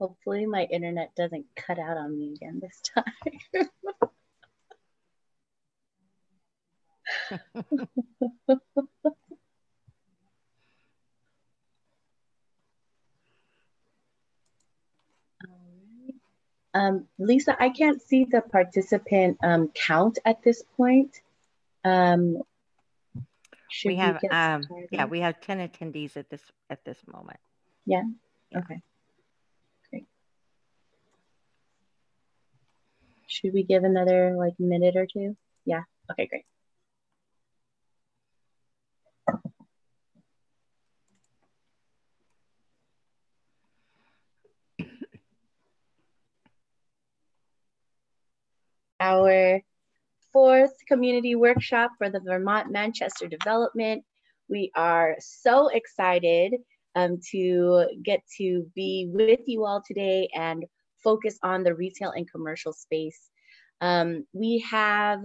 Hopefully my internet doesn't cut out on me again this time. Lisa, I can't see the participant count at this point. We have yeah, we have 10 attendees at this moment. Yeah. Okay. Great. Should we give another like minute or two? Yeah. Okay, great. Our fourth community workshop for the Vermont Manchester development. We are so excited to get to be with you all today and focus on the retail and commercial space. We have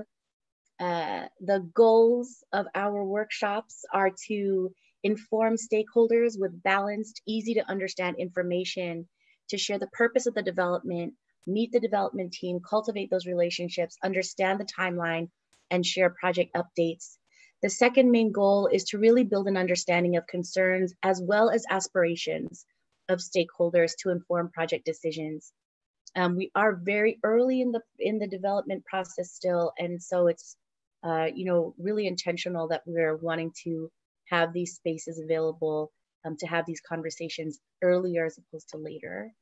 the goals of our workshops are to inform stakeholders with balanced, easy to understand information, to share the purpose of the development, meet the development team, cultivate those relationships, understand the timeline, and share project updates. The second main goal is to really build an understanding of concerns as well as aspirations of stakeholders to inform project decisions. We are very early in the development process still, and so it's really intentional that we're wanting to have these spaces available to have these conversations earlier as opposed to later.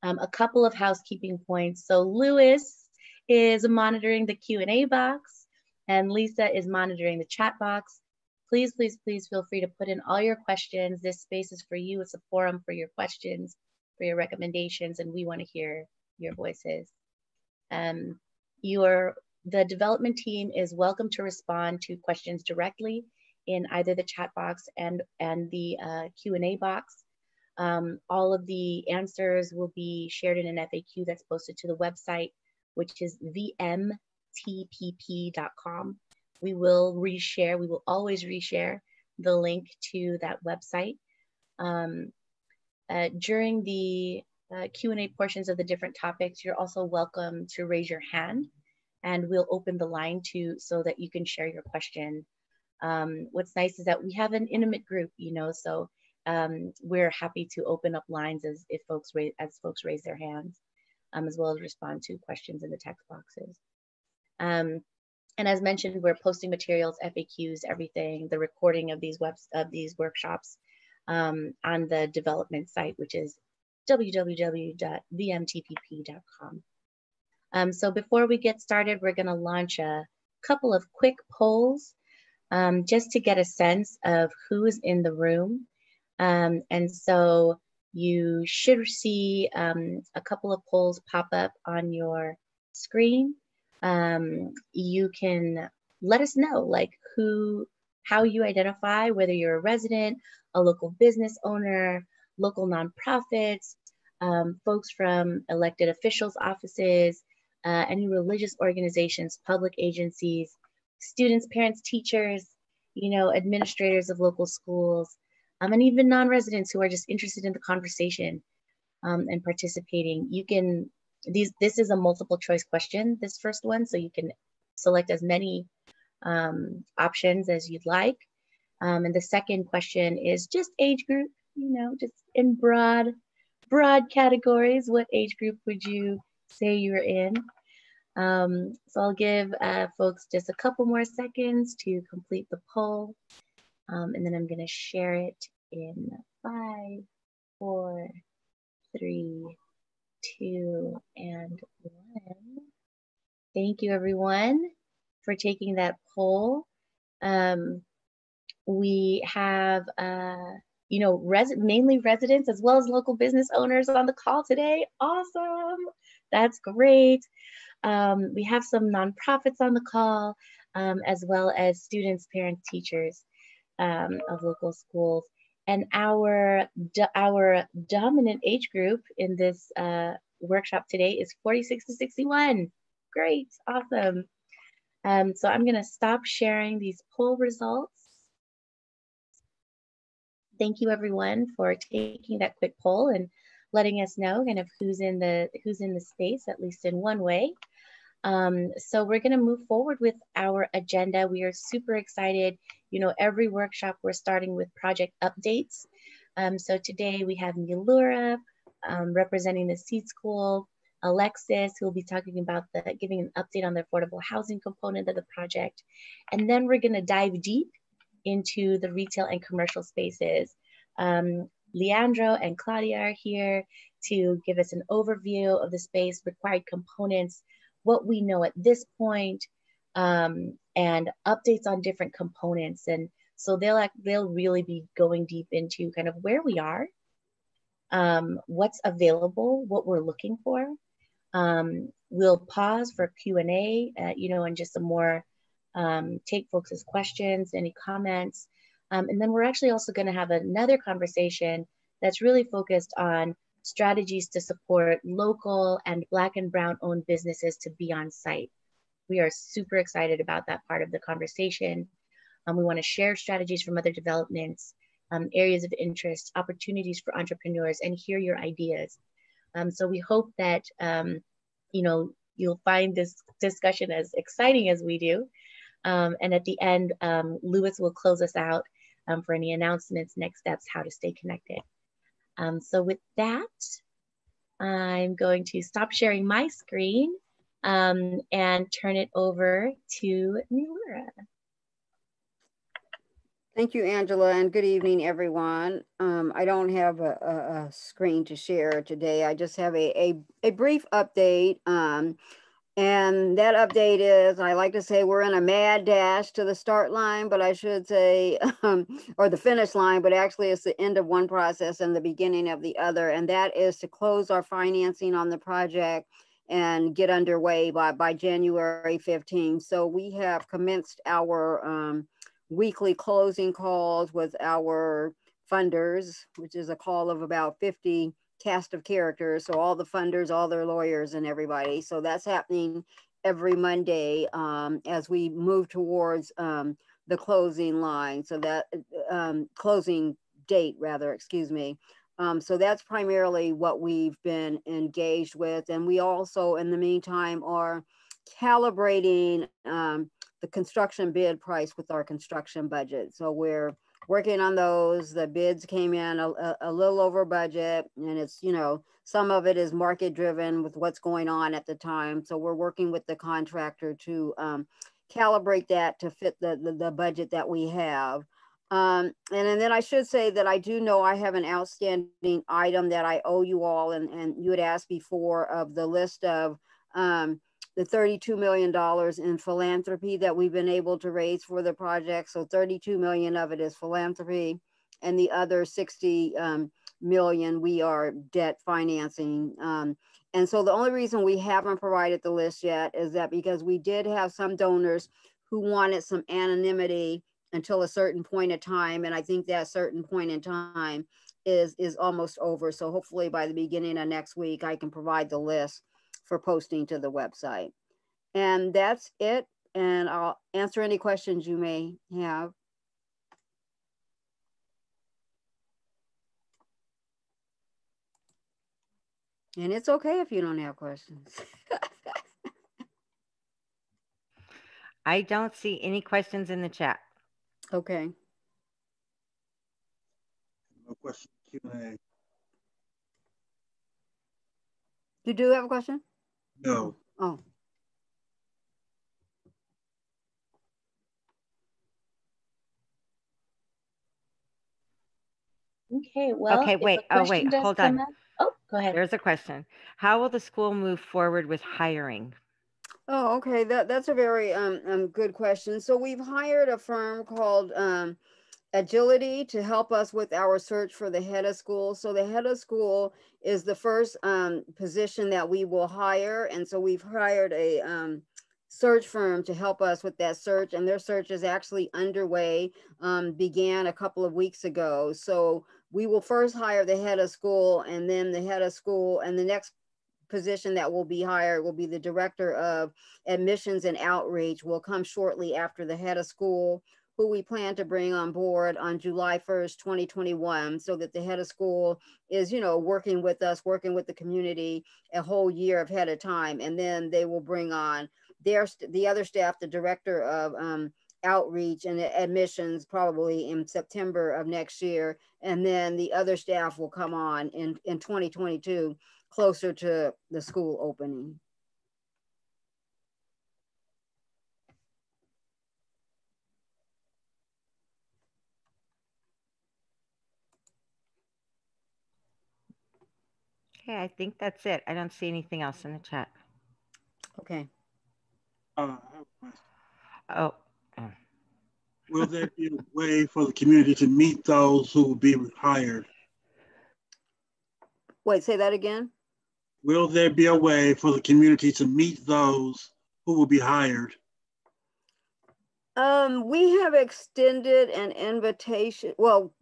A couple of housekeeping points. So Lewis is monitoring the Q&A box and Lisa is monitoring the chat box. Please, please, please feel free to put in all your questions. This space is for you. It's a forum for your questions, for your recommendations, and we want to hear your voices. The development team is welcome to respond to questions directly in either the chat box and the Q&A box. All of the answers will be shared in an FAQ that's posted to the website, which is vmtpp.com. We will always reshare the link to that website. During the Q&A portions of the different topics, you're also welcome to raise your hand and we'll open the line so that you can share your question. What's nice is that we have an intimate group, so we're happy to open up lines as folks raise their hands, as well as respond to questions in the text boxes. And as mentioned, we're posting materials, FAQs, everything, the recording of these workshops on the development site, which is www.vmtpp.com. So before we get started, we're going to launch a couple of quick polls just to get a sense of who's in the room. And so you should see a couple of polls pop up on your screen. You can let us know like how you identify, whether you're a resident, a local business owner, local nonprofits, folks from elected officials' offices, any religious organizations, public agencies, students, parents, teachers, administrators of local schools, and even non-residents who are just interested in the conversation and participating. This is a multiple choice question, this first one, so you can select as many options as you'd like. And the second question is just age group, just in broad categories. What age group would you say you're in? So I'll give folks just a couple more seconds to complete the poll. And then I'm going to share it in 5, 4, 3, 2, and 1. Thank you, everyone, for taking that poll. We have, mainly residents as well as local business owners on the call today. Awesome. That's great. We have some nonprofits on the call, as well as students, parents, teachers of local schools. And our dominant age group in this workshop today is 46 to 61. Great, awesome. So I'm gonna stop sharing these poll results. Thank you everyone for taking that quick poll, and letting us know kind of who's in the space, at least in one way. So we're going to move forward with our agenda. We are super excited. You know, every workshop we're starting with project updates. So today we have Milura representing the Seed School, Alexis, who will be talking about giving an update on the affordable housing component of the project. And then we're going to dive deep into the retail and commercial spaces. Leandro and Claudia are here to give us an overview of the space, required components, what we know at this point, and updates on different components. And so they'll really be going deep into kind of where we are, what's available, what we're looking for. We'll pause for Q&A, you know, and just some more take folks' questions, any comments. And then we're actually also going to have another conversation that's really focused on strategies to support local and Black and Brown owned businesses to be on site. We are super excited about that part of the conversation. We want to share strategies from other developments, areas of interest, opportunities for entrepreneurs, and hear your ideas. So we hope that, you know, you'll find this discussion as exciting as we do. And at the end, Louis will close us out for any announcements, next steps, how to stay connected. So with that, I'm going to stop sharing my screen and turn it over to Milura. Thank you, Angela, and good evening, everyone. I don't have a screen to share today. I just have a brief update. And that update is, I like to say we're in a mad dash to the start line, but I should say, or the finish line, but actually it's the end of one process and the beginning of the other. And that is to close our financing on the project and get underway by January 15th. So we have commenced our weekly closing calls with our funders, which is a call of about 50 cast of characters. So all the funders, all their lawyers and everybody. So that's happening every Monday as we move towards the closing line. So that closing date rather, excuse me. So that's primarily what we've been engaged with. And we also, in the meantime, are calibrating the construction bid price with our construction budget. So we're working on those. The bids came in a little over budget, and it's, you know, some of it is market driven with what's going on at the time. So we're working with the contractor to calibrate that to fit the budget that we have. And then I should say that I do know I have an outstanding item that I owe you all, and you had asked before of the list of the $32 million in philanthropy that we've been able to raise for the project. So 32 million of it is philanthropy, and the other 60 million we are debt financing. And so the only reason we haven't provided the list yet is that because we did have some donors who wanted some anonymity until a certain point of time. And I think that certain point in time is almost over. So hopefully by the beginning of next week, I can provide the list for posting to the website. And that's it. And I'll answer any questions you may have. And it's okay if you don't have questions. I don't see any questions in the chat. Okay. No question, Q&A. You do have a question? No. Oh. Okay, well, okay, wait. Oh, wait, hold on. Oh, go ahead. There's a question. How will the school move forward with hiring? Oh, okay. That's a very good question. So we've hired a firm called Agility to help us with our search for the head of school. So the head of school is the first position that we will hire. And so we've hired a search firm to help us with that search. And their search is actually underway, began a couple of weeks ago. So we will first hire the head of school, and then the head of school, and the next position that will be hired will be the director of admissions and outreach, will come shortly after the head of school. who we plan to bring on board on July 1st, 2021, so that the head of school is, working with us, working with the community a whole year ahead of time. And then they will bring on the other staff, the director of outreach and admissions, probably in September of next year. And then the other staff will come on in 2022, closer to the school opening. Okay, I think that's it. I don't see anything else in the chat. Okay. I have a question. Oh. Will there be a way for the community to meet those who will be hired? Wait, say that again? Will there be a way for the community to meet those who will be hired? We have extended an invitation, well,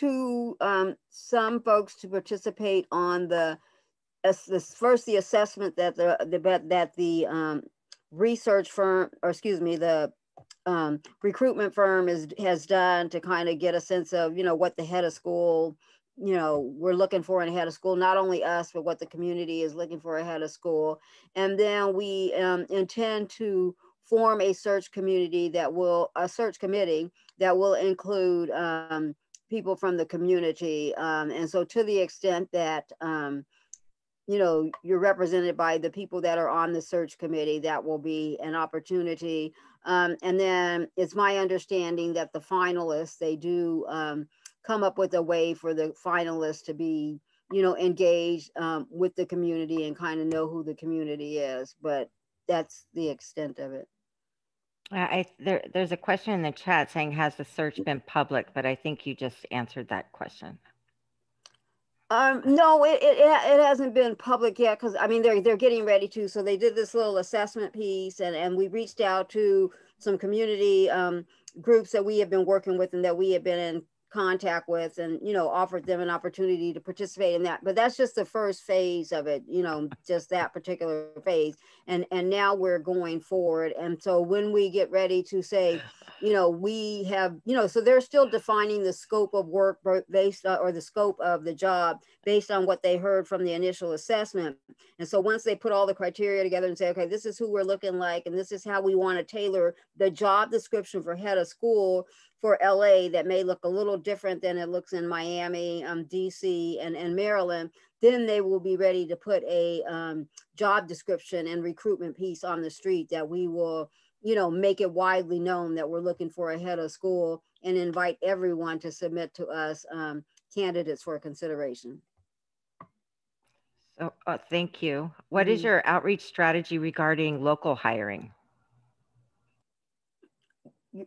to some folks to participate on the assessment that the research firm, or excuse me, the recruitment firm has done to kind of get a sense of, what the head of school, we're looking for in a head of school, not only us, but what the community is looking for a head of school. And then we intend to form a search committee that will include people from the community. And so to the extent that, you're represented by the people that are on the search committee, that will be an opportunity. And then it's my understanding that the finalists, they do come up with a way for the finalists to be, engaged with the community and kind of know who the community is, but that's the extent of it. There's a question in the chat saying, has the search been public? But I think you just answered that question. No, it hasn't been public yet, because I mean they're getting ready to. So they did this little assessment piece, and we reached out to some community groups that we have been working with and that we have been in contact with, and offered them an opportunity to participate in that. But that's just the first phase of it, just that particular phase. And now we're going forward. And so when we get ready to say, we have, so they're still defining the scope of work based on, or the scope of the job based on what they heard from the initial assessment. And so once they put all the criteria together and say, okay, this is who we're looking like, and this is how we want to tailor the job description for head of school for LA, that may look a little different than it looks in Miami, DC, and Maryland, then they will be ready to put a job description and recruitment piece on the street that we will, make it widely known that we're looking for a head of school, and invite everyone to submit to us candidates for consideration. So thank you. What is your outreach strategy regarding local hiring?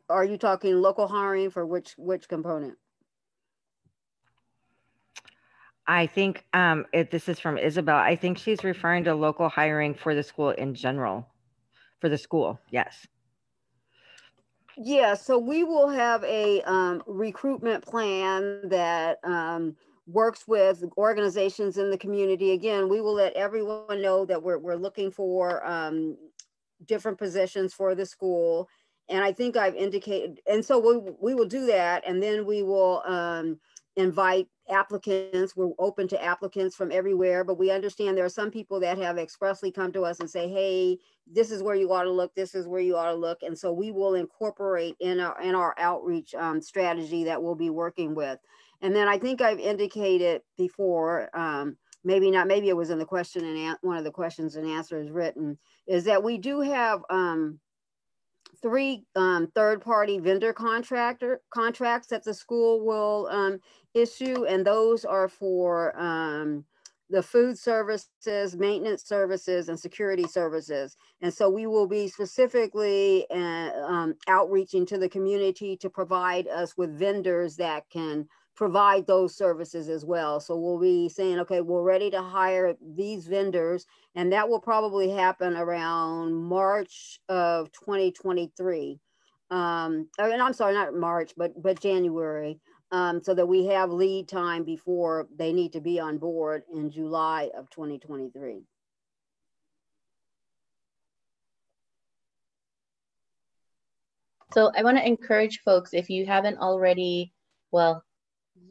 Are you talking local hiring for which component? I think this is from Isabel. I think she's referring to local hiring for the school in general. For the school, yes. Yeah, so we will have a recruitment plan that works with organizations in the community. Again, we will let everyone know that we're looking for different positions for the school. And I think I've indicated, and so we will do that. And then we will invite applicants. We're open to applicants from everywhere, but we understand there are some people that have expressly come to us and say, hey, this is where you ought to look. This is where you ought to look. And so we will incorporate in our outreach strategy that we'll be working with. And then I think I've indicated before, maybe not, maybe it was in the question and one of the questions and answers written, is that we do have 3 third-party vendor contracts that the school will issue, and those are for the food services, maintenance services, and security services. And so we will be specifically outreaching to the community to provide us with vendors that can provide those services as well. So we'll be saying, okay, we're ready to hire these vendors, and that will probably happen around March of 2023. And I'm sorry, not March, but January, so that we have lead time before they need to be on board in July of 2023. So I want to encourage folks, if you haven't already, well,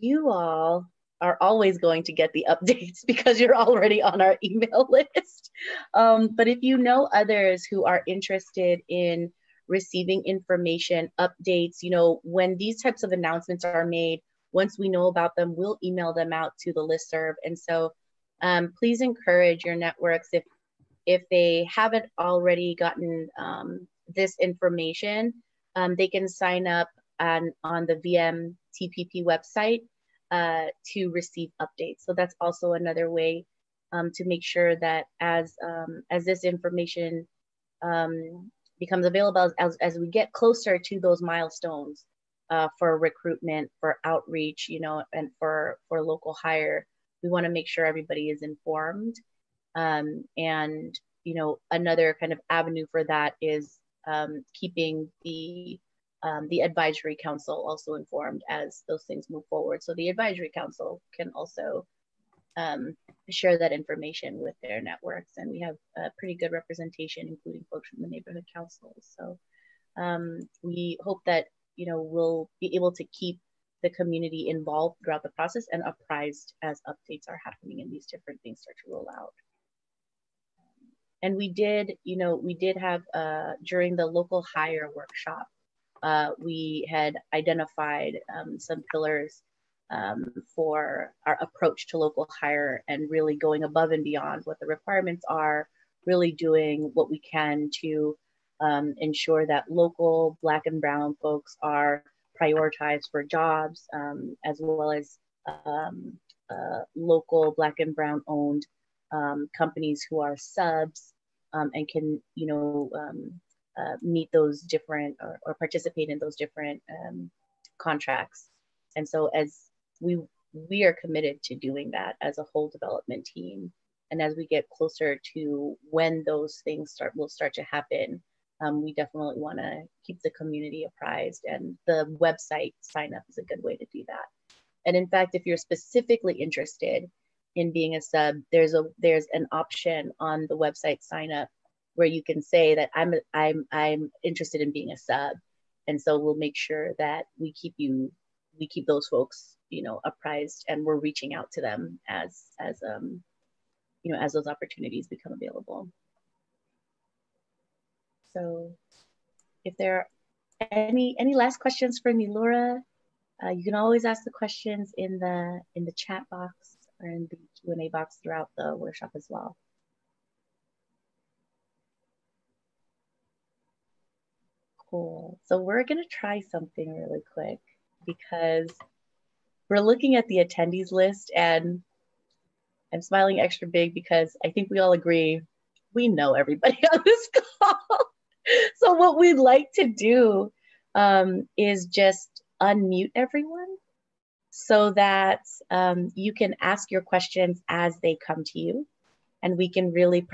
you all are always going to get the updates because you're already on our email list. But if you know others who are interested in receiving information, updates, you know, when these types of announcements are made, once we know about them, we'll email them out to the listserv. And so please encourage your networks, if they haven't already gotten this information, they can sign up on the VMTPP website to receive updates. So that's also another way to make sure that as this information becomes available, as we get closer to those milestones for recruitment, for outreach, you know, and for local hire, we want to make sure everybody is informed. And, you know, another kind of avenue for that is keeping the advisory council also informed as those things move forward. So the advisory council can also share that information with their networks. And we have a pretty good representation, including folks from the neighborhood councils. So we hope that, you know, we'll be able to keep the community involved throughout the process and apprised as updates are happening and these different things start to roll out. And we did, you know, we did have during the local hire workshop, we had identified some pillars for our approach to local hire and really going above and beyond what the requirements are, really doing what we can to ensure that local Black and Brown folks are prioritized for jobs, as well as local Black and Brown owned companies who are subs and can, you know, meet those different or participate in those different contracts. And so as we are committed to doing that as a whole development team. And as we get closer to when those things will start to happen, we definitely want to keep the community apprised, and the website sign up is a good way to do that. And in fact, if you're specifically interested in being a sub, there's an option on the website sign up where you can say that I'm interested in being a sub, and so we'll make sure that we keep those folks, you know, apprised, and we're reaching out to them as you know, as those opportunities become available. So if there are any last questions for me, Laura, you can always ask the questions in the chat box or in the Q&A box throughout the workshop as well. Cool. So we're gonna try something really quick because we're looking at the attendees list, and I'm smiling extra big because I think we all agree we know everybody on this call. So what we'd like to do is just unmute everyone so that you can ask your questions as they come to you, and we can really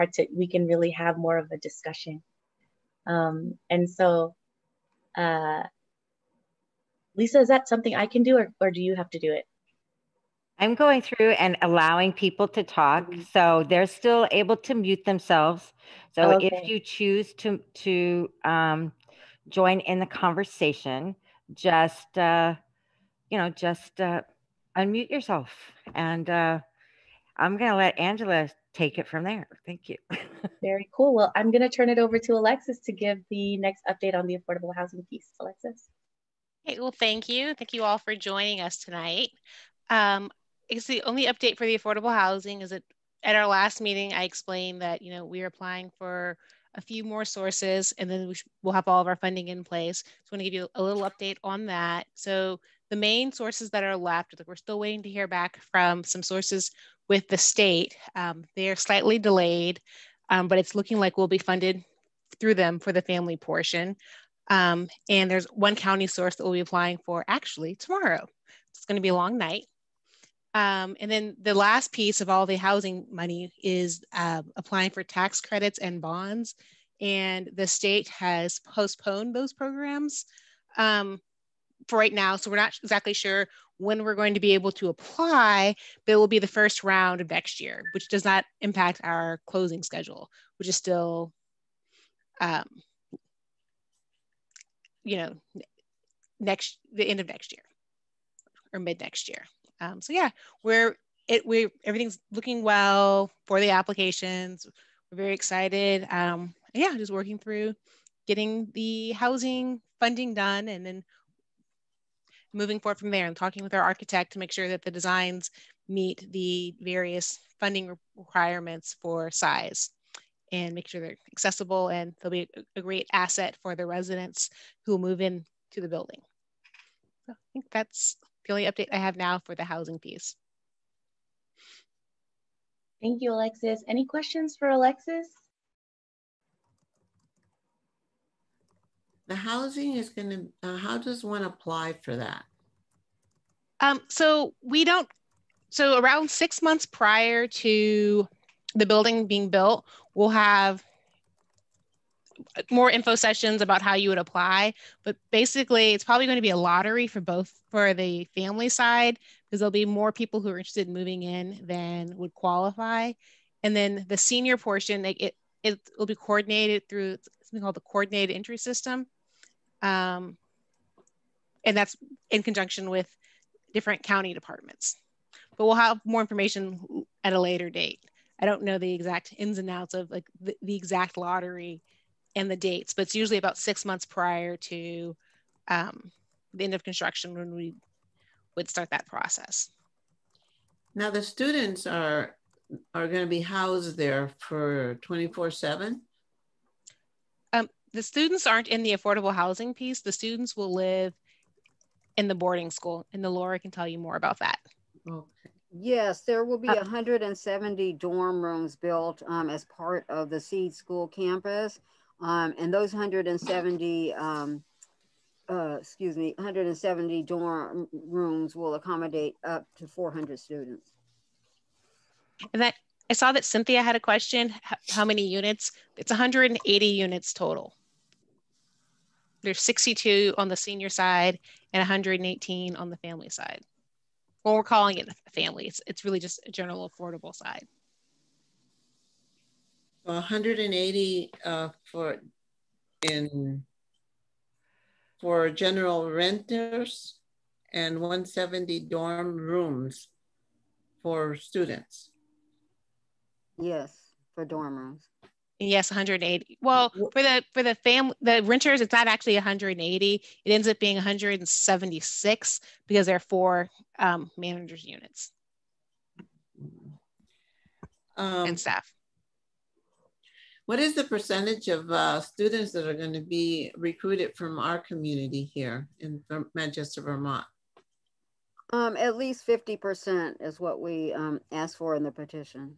have more of a discussion. And so, Lisa, is that something I can do, or do you have to do it? I'm going through and allowing people to talk, so they're still able to mute themselves. So Okay. if you choose to join in the conversation, just you know, just unmute yourself, and I'm going to let Angela take it from there. Thank you. Very cool. Well, I'm going to turn it over to Alexis to give the next update on the affordable housing piece. Alexis. Okay, well, thank you. Thank you all for joining us tonight. It's the only update for the affordable housing is that at our last meeting, I explained that, you know, we're applying for a few more sources, and then we'll have all of our funding in place. So I want to give you a little update on that. So the main sources that are left, we're still waiting to hear back from some sources with the state. They are slightly delayed, but it's looking like we'll be funded through them for the family portion. And there's one county source that we'll be applying for actually tomorrow. It's going to be a long night. And then the last piece of all the housing money is applying for tax credits and bonds. And the state has postponed those programs for right now. So we're not exactly sure when we're going to be able to apply, but it will be the first round of next year, which does not impact our closing schedule, which is still you know, the end of next year or mid next year. So yeah, everything's looking well for the applications. We're very excited. Yeah, just working through getting the housing funding done and then moving forward from there and talking with our architect to make sure that the designs meet the various funding requirements for size and make sure they're accessible, and they'll be a great asset for the residents who will move in to the building. So I think that's the only update I have now for the housing piece. Thank you, Alexis. Any questions for Alexis? The housing is going to, how does one apply for that? So around 6 months prior to the building being built, we'll have more info sessions about how you would apply. But basically, it's probably going to be a lottery for the family side, because there'll be more people who are interested in moving in than would qualify. And then the senior portion, it will be coordinated through something called the coordinated entry system. And that's in conjunction with different county departments. But we'll have more information at a later date. I don't know the exact ins and outs of like the exact lottery and the dates, but it's usually about 6 months prior to the end of construction when we would start that process. Now the students are going to be housed there for 24/7? The students aren't in the affordable housing piece. The students will live in the boarding school, and Laura can tell you more about that. Okay. Yes, there will be 170 dorm rooms built as part of the Seed School campus. And those 170, 170 dorm rooms will accommodate up to 400 students. And that I saw that Cynthia had a question. How many units? It's 180 units total. There's 62 on the senior side and 118 on the family side. Well, we're calling it a family. It's really just a general affordable side. 180 for general renters and 170 dorm rooms for students. Yes, for dorm rooms. Yes, 180. Well, for the renters, it's not actually 180. It ends up being 176 because there are 4 managers units and staff. What is the percentage of students that are going to be recruited from our community here in Manchester, Vermont? At least 50% is what we asked for in the petition.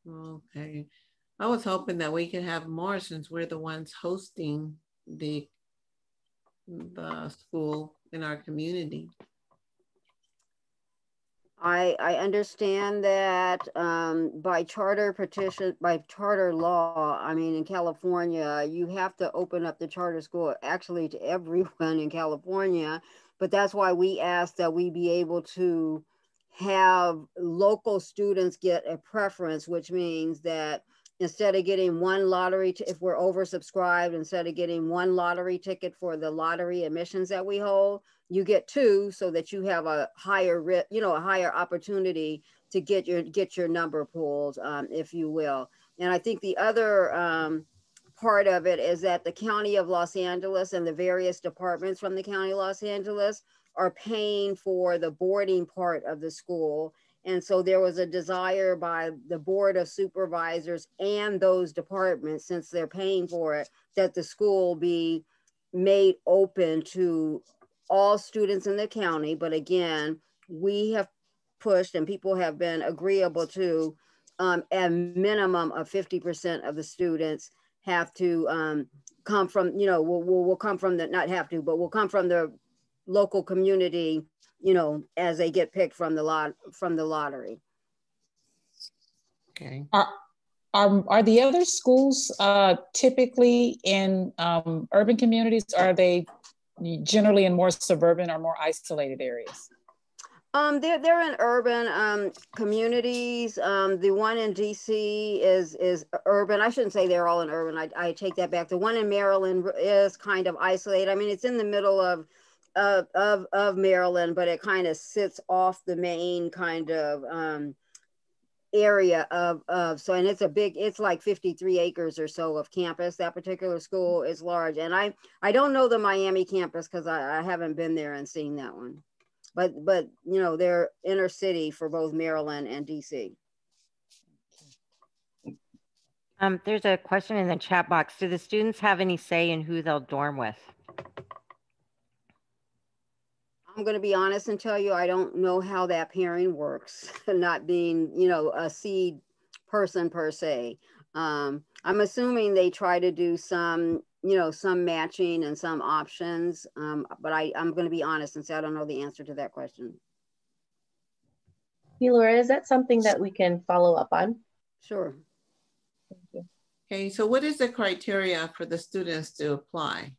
Okay. I was hoping that we could have more since we're the ones hosting the school in our community. I understand that by charter law, I mean, in California, you have to open up the charter school actually to everyone in California. But that's why we asked that we be able to have local students get a preference, which means that instead of getting one lottery, if we're oversubscribed, instead of getting one lottery ticket for the lottery admissions that we hold, you get 2 so that you have a higher, a higher opportunity to get your number pulled, if you will. And I think the other part of it is that the County of Los Angeles and the various departments from the County of Los Angeles are paying for the boarding part of the school. And so there was a desire by the Board of Supervisors and those departments, since they're paying for it, that the school be made open to all students in the county. But again, we have pushed and people have been agreeable to a minimum of 50% of the students have to come from, will come from the, not have to, but will come from the local community, as they get picked from the lottery. Okay. Are the other schools typically in urban communities? Or are they generally in more suburban or more isolated areas? They're in urban communities. The one in DC is urban. I shouldn't say they're all in urban. I take that back. The one in Maryland is kind of isolated. I mean, it's in the middle of Maryland, but it kind of sits off the main kind of area of so, and it's like 53 acres or so of campus. That particular school is large, and I don't know the Miami campus because I haven't been there and seen that one. But you know, they're inner city for both Maryland and DC. There's a question in the chat box. Do the students have any say in who they'll dorm with? I'm going to be honest and tell you, I don't know how that pairing works, not being, you know, a seed person per se. I'm assuming they try to do some, you know, some matching and some options, but I'm going to be honest and say I don't know the answer to that question. Hey, Laura, is that something that we can follow up on? Sure. Thank you. Okay, so what is the criteria for the students to apply?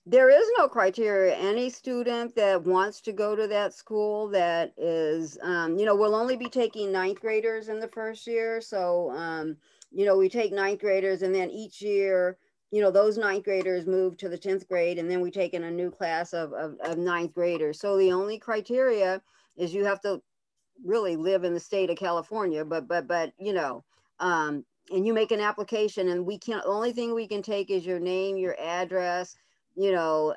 There is no criteria. Any student that wants to go to that school that is, you know, we'll only be taking ninth graders in the first year. So, you know, we take ninth graders, and then each year, you know, those ninth graders move to the 10th grade, and then we take in a new class of ninth graders. So the only criteria is you have to really live in the state of California, but you know, and you make an application, and the only thing we can take is your name, your address, you know,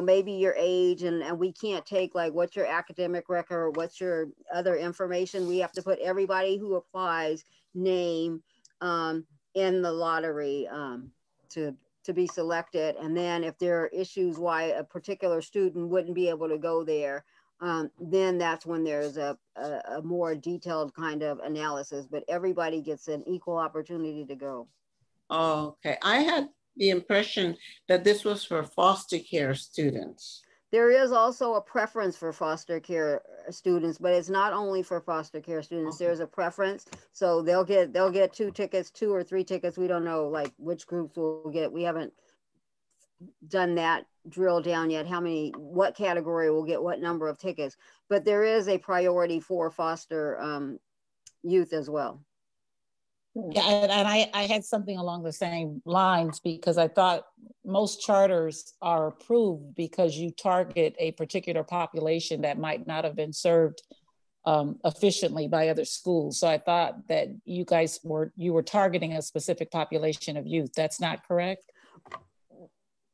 maybe your age, and we can't take like what's your academic record or what's your other information. We have to put everybody who applies name in the lottery to be selected. And then if there are issues why a particular student wouldn't be able to go there, then that's when there's a more detailed kind of analysis, but everybody gets an equal opportunity to go. Oh, okay. I had the impression that this was for foster care students. There is also a preference for foster care students, but it's not only for foster care students. Okay. There's a preference. So they'll get 2 tickets, 2 or 3 tickets. We don't know like which groups will get. We haven't done that drill down yet, what category will get what number of tickets, but there is a priority for foster youth as well. Yeah, and I had something along the same lines, because I thought most charters are approved because you target a particular population that might not have been served efficiently by other schools. So I thought that you were targeting a specific population of youth. That's not correct?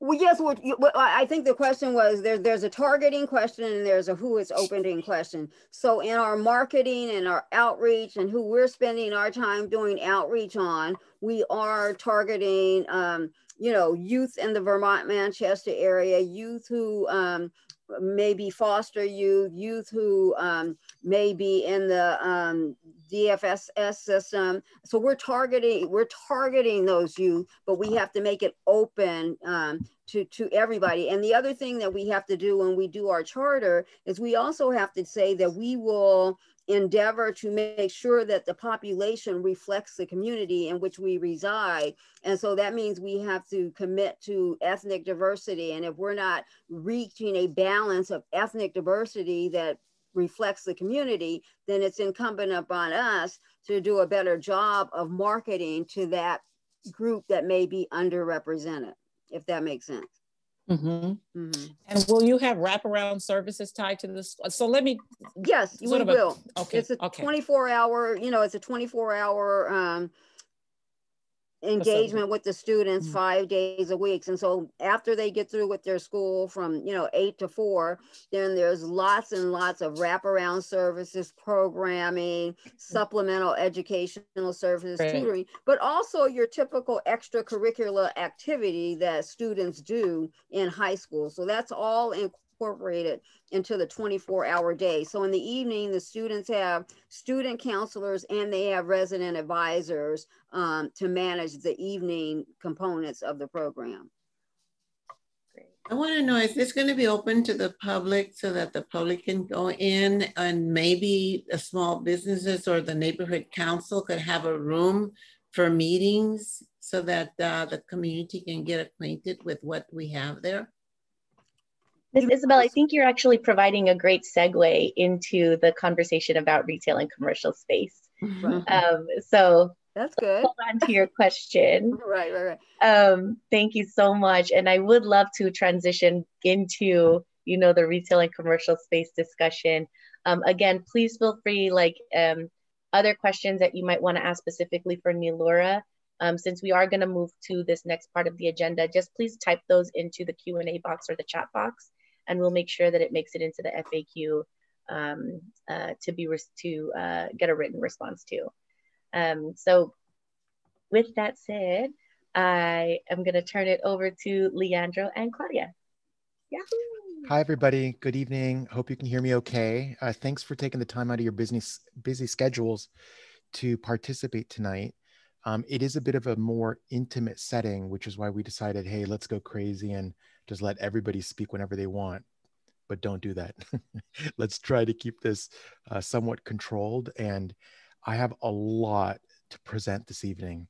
Well, yes, I think the question was there's a targeting question and there's a who it's opening question. So in our marketing and our outreach and who we're spending our time doing outreach on, we are targeting, you know, youth in the Vermont Manchester area, youth who maybe foster youth who may be in the DFSS system. So we're targeting those youth, but we have to make it open to everybody. And the other thing that we have to do when we do our charter is we also have to say that we will endeavor to make sure that the population reflects the community in which we reside. And so that means we have to commit to ethnic diversity. And if we're not reaching a balance of ethnic diversity that reflects the community, then it's incumbent upon us to do a better job of marketing to that group that may be underrepresented, if that makes sense. Mm-hmm. Mm-hmm. And will you have wraparound services tied to this? So let me. Yes, we will. Okay. It's a 24-hour, you know, it's a 24-hour engagement with the students 5 days a week. And so after they get through with their school from, you know, 8 to 4, then there's lots and lots of wraparound services, programming, supplemental educational services, tutoring, but also your typical extracurricular activity that students do in high school. So that's all incorporated into the 24-hour day. So in the evening, the students have student counselors and they have resident advisors to manage the evening components of the program. I want to know, is this going to be open to the public so that the public can go in, and maybe the small businesses or the neighborhood council could have a room for meetings so that the community can get acquainted with what we have there? Miss Isabel, I think you're actually providing a great segue into the conversation about retail and commercial space. Right. So That's good. Hold on to your question. Right. Thank you so much. And I would love to transition into, the retail and commercial space discussion. Again, please feel free, other questions that you might want to ask specifically for Nilura. Since we are going to move to this next part of the agenda, just please type those into the Q&A box or the chat box, and we'll make sure that it makes it into the FAQ to get a written response to. So with that said, I am going to turn it over to Leandro and Claudia. Yahoo! Hi, everybody. Good evening. Hope you can hear me okay. Thanks for taking the time out of your busy schedules to participate tonight. It is a bit of a more intimate setting, which is why we decided, hey, let's go crazy and just let everybody speak whenever they want. But don't do that. Let's try to keep this somewhat controlled. And I have a lot to present this evening.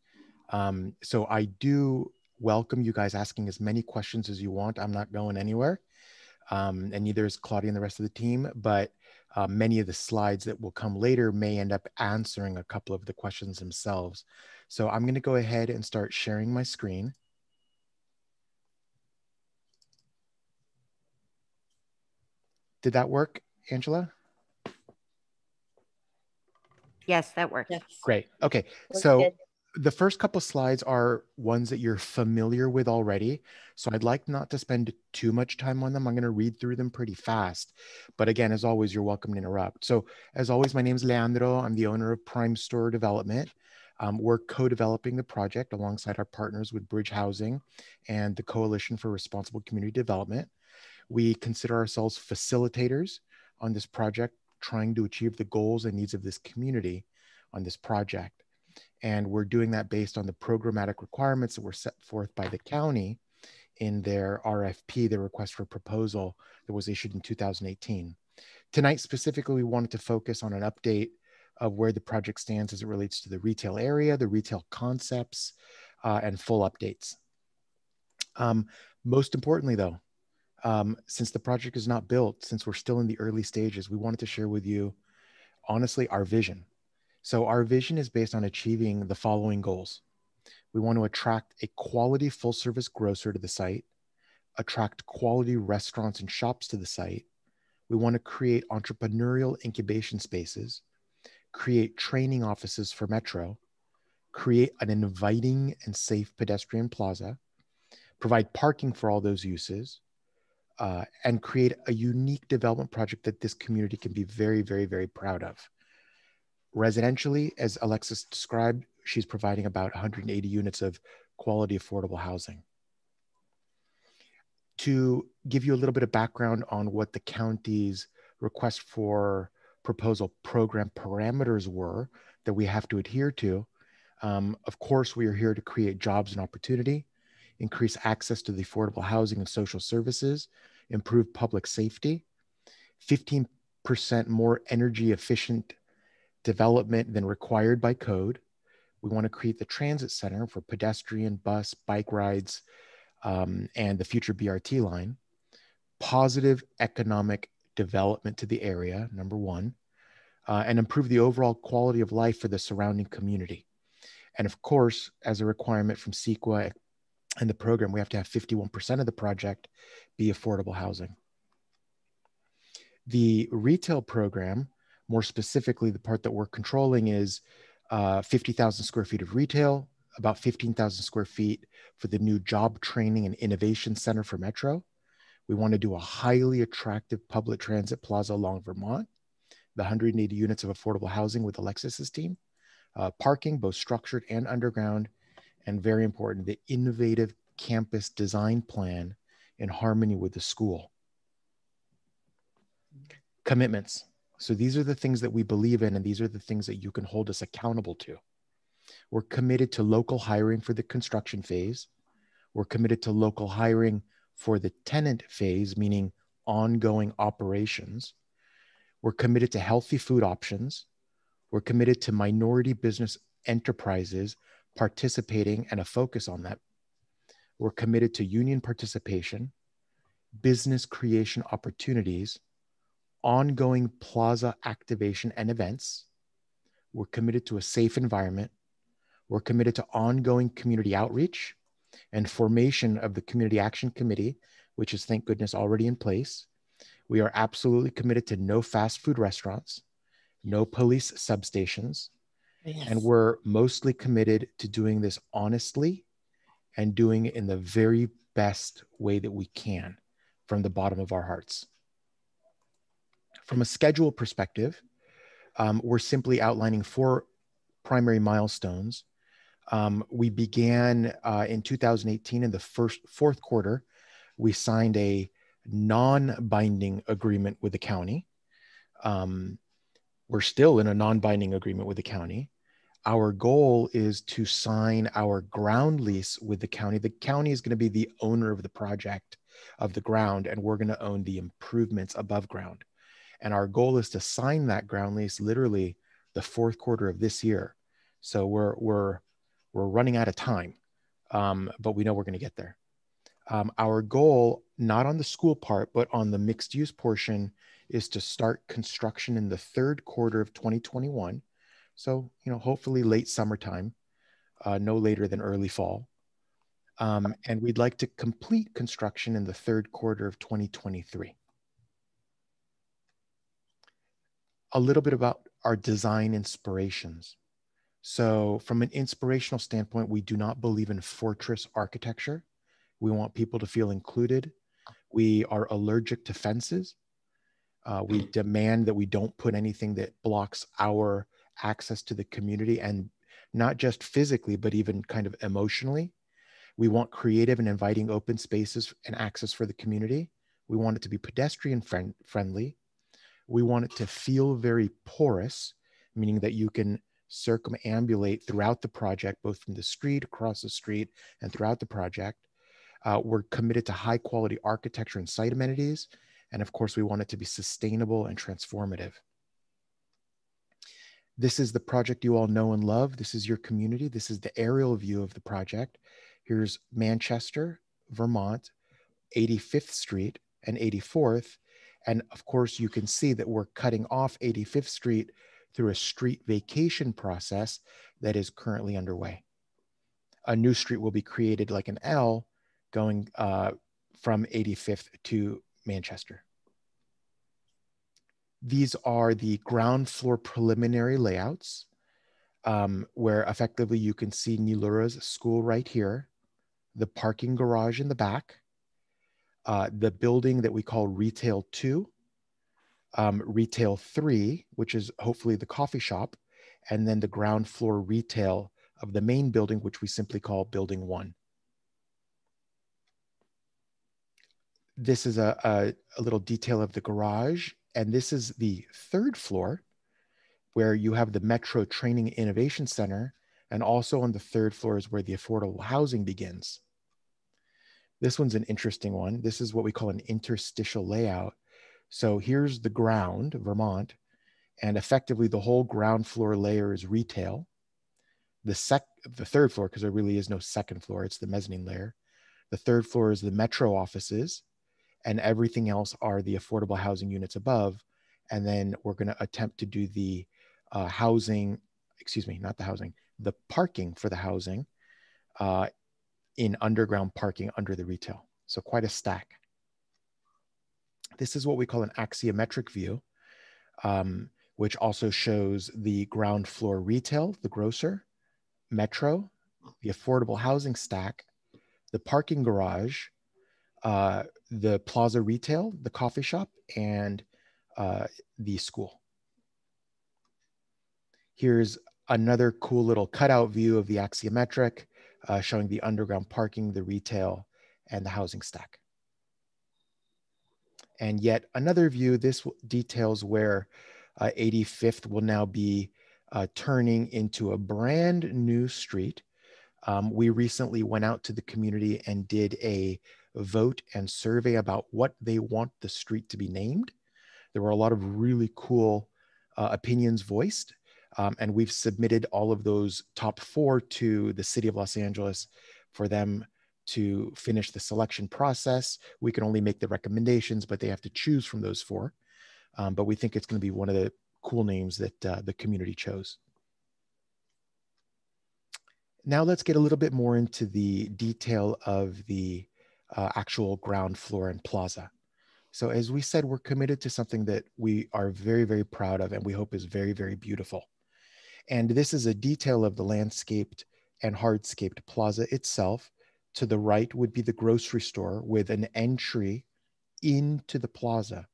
So I do welcome you guys asking as many questions as you want. I'm not going anywhere. And neither is Claudia and the rest of the team, but many of the slides that will come later may end up answering a couple of the questions themselves. So I'm going to go ahead and start sharing my screen. Did that work, Angela? Yes, that works. Yes. Great. Okay. So the first couple slides are ones that you're familiar with already. So I'd like not to spend too much time on them. I'm going to read through them pretty fast. But again, as always, you're welcome to interrupt. So as always, my name is Leandro. I'm the owner of Prime Store Development. We're co-developing the project alongside our partners with Bridge Housing and the Coalition for Responsible Community Development. We consider ourselves facilitators on this project, trying to achieve the goals and needs of this community on this project. And we're doing that based on the programmatic requirements that were set forth by the county in their RFP, their request for proposal that was issued in 2018. Tonight, specifically, we wanted to focus on an update of where the project stands as it relates to the retail area, the retail concepts, and full updates. Most importantly, though, since the project is not built, since we're still in the early stages, we wanted to share with you, honestly, our vision. So our vision is based on achieving the following goals. We want to attract a quality full-service grocer to the site, attract quality restaurants and shops to the site. We want to create entrepreneurial incubation spaces, create training offices for Metro, create an inviting and safe pedestrian plaza, provide parking for all those uses, and create a unique development project that this community can be very, very, very proud of. Residentially, as Alexis described, she's providing about 180 units of quality, affordable housing. To give you a little bit of background on what the county's request for proposal program parameters were that we have to adhere to, of course, we are here to create jobs and opportunity, increase access to the affordable housing and social services, improve public safety, 15% more energy efficient development than required by code. We want to create the transit center for pedestrian, bus, bike rides, and the future BRT line. Positive economic development to the area, number one, and improve the overall quality of life for the surrounding community. And of course, as a requirement from CEQA and the program, we have to have 51% of the project be affordable housing. The retail program, more specifically, the part that we're controlling is 50,000 square feet of retail, about 15,000 square feet for the new job training and innovation center for Metro. We want to do a highly attractive public transit plaza along Vermont, the 180 units of affordable housing with Alexis's team, parking, both structured and underground, and very important, the innovative campus design plan in harmony with the school. Commitments. So these are the things that we believe in, and these are the things that you can hold us accountable to. We're committed to local hiring for the construction phase. We're committed to local hiring for the tenant phase, meaning ongoing operations. We're committed to healthy food options. We're committed to minority business enterprises participating and a focus on that. We're committed to union participation. business creation opportunities, ongoing plaza activation and events. We're committed to a safe environment. We're committed to ongoing community outreach and formation of the Community Action Committee, which is, thank goodness, already in place. We are absolutely committed to no fast food restaurants, no police substations, Yes. and we're mostly committed to doing this honestly and doing it in the very best way that we can from the bottom of our hearts. From a schedule perspective, we're simply outlining 4 primary milestones. We began in 2018 in the fourth quarter. We signed a non-binding agreement with the county. We're still in a non-binding agreement with the county. Our goal is to sign our ground lease with the county. The county is going to be the owner of the project, of the ground, and we're going to own the improvements above ground. And our goal is to sign that ground lease literally the fourth quarter of this year. So we're running out of time, but we know we're going to get there. Our goal, not on the school part, but on the mixed use portion, is to start construction in the third quarter of 2021. So, hopefully late summertime, no later than early fall. And we'd like to complete construction in the third quarter of 2023. A little bit about our design inspirations. So from an inspirational standpoint, we do not believe in fortress architecture. We want people to feel included. We are allergic to fences. We demand that we don't put anything that blocks our access to the community, and not just physically, but even kind of emotionally. We want creative and inviting open spaces and access for the community. We want it to be pedestrian friendly. We want it to feel very porous, meaning that you can circumambulate throughout the project, both from the street, across the street, and throughout the project. We're committed to high quality architecture and site amenities. And of course, we want it to be sustainable and transformative. This is the project you all know and love. This is your community. This is the aerial view of the project. Here's Manchester, Vermont, 85th Street and 84th. And of course, you can see that we're cutting off 85th Street through a street vacation process that is currently underway. A new street will be created like an L going from 85th to Manchester. These are the ground floor preliminary layouts where effectively you can see Nilura's school right here, the parking garage in the back, the building that we call Retail 2, Retail 3, which is hopefully the coffee shop, and then the ground floor retail of the main building, which we simply call Building 1. This is a little detail of the garage, and this is the third floor where you have the Metro Training Innovation Center, and also on the third floor is where the affordable housing begins. This one's an interesting one. This is what we call an interstitial layout. So here's the ground, Vermont, and effectively the whole ground floor layer is retail. The third floor, because there really is no second floor, it's the mezzanine layer. The third floor is the Metro offices, and everything else are the affordable housing units above. And then we're going to attempt to do the the parking for the housing in underground parking under the retail. So quite a stack. This is what we call an axiometric view, which also shows the ground floor retail, the grocer, Metro, the affordable housing stack, the parking garage, the Plaza retail, the coffee shop, and the school. Here's another cool little cutout view of the axiometric, showing the underground parking, the retail, and the housing stack. And yet another view, this details where 85th will now be turning into a brand new street. We recently went out to the community and did a vote and survey about what they want the street to be named. There were a lot of really cool opinions voiced, and we've submitted all of those top 4 to the City of Los Angeles for them to finish the selection process. We can only make the recommendations, but they have to choose from those 4. But we think it's going to be one of the cool names that the community chose. Now let's get a little bit more into the detail of the actual ground floor and plaza. So as we said, we're committed to something that we are very, very proud of and we hope is very, very beautiful. And this is a detail of the landscaped and hardscaped plaza itself. To the right would be the grocery store with an entry into the plaza.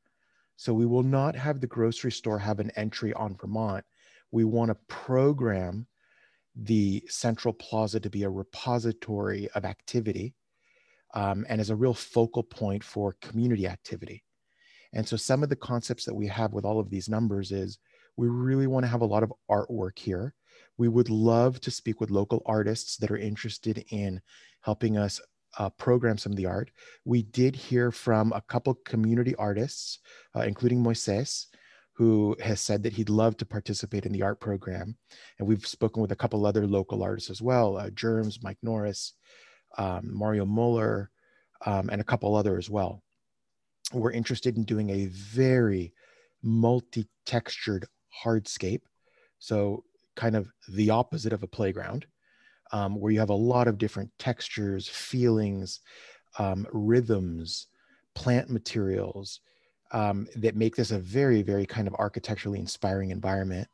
So we will not have the grocery store have an entry on Vermont. We want to program the central plaza to be a repository of activity and as a real focal point for community activity. And so some of the concepts that we have with all of these numbers is we really want to have a lot of artwork here. We would love to speak with local artists that are interested in helping us program some of the art. We did hear from a couple community artists, including Moises, who has said that he'd love to participate in the art program. And we've spoken with a couple other local artists as well, Germs, Mike Norris, Mario Muller, and a couple other as well. We're interested in doing a very multi-textured hardscape. So kind of the opposite of a playground, where you have a lot of different textures, feelings, rhythms, plant materials, that make this a very, very kind of architecturally inspiring environment.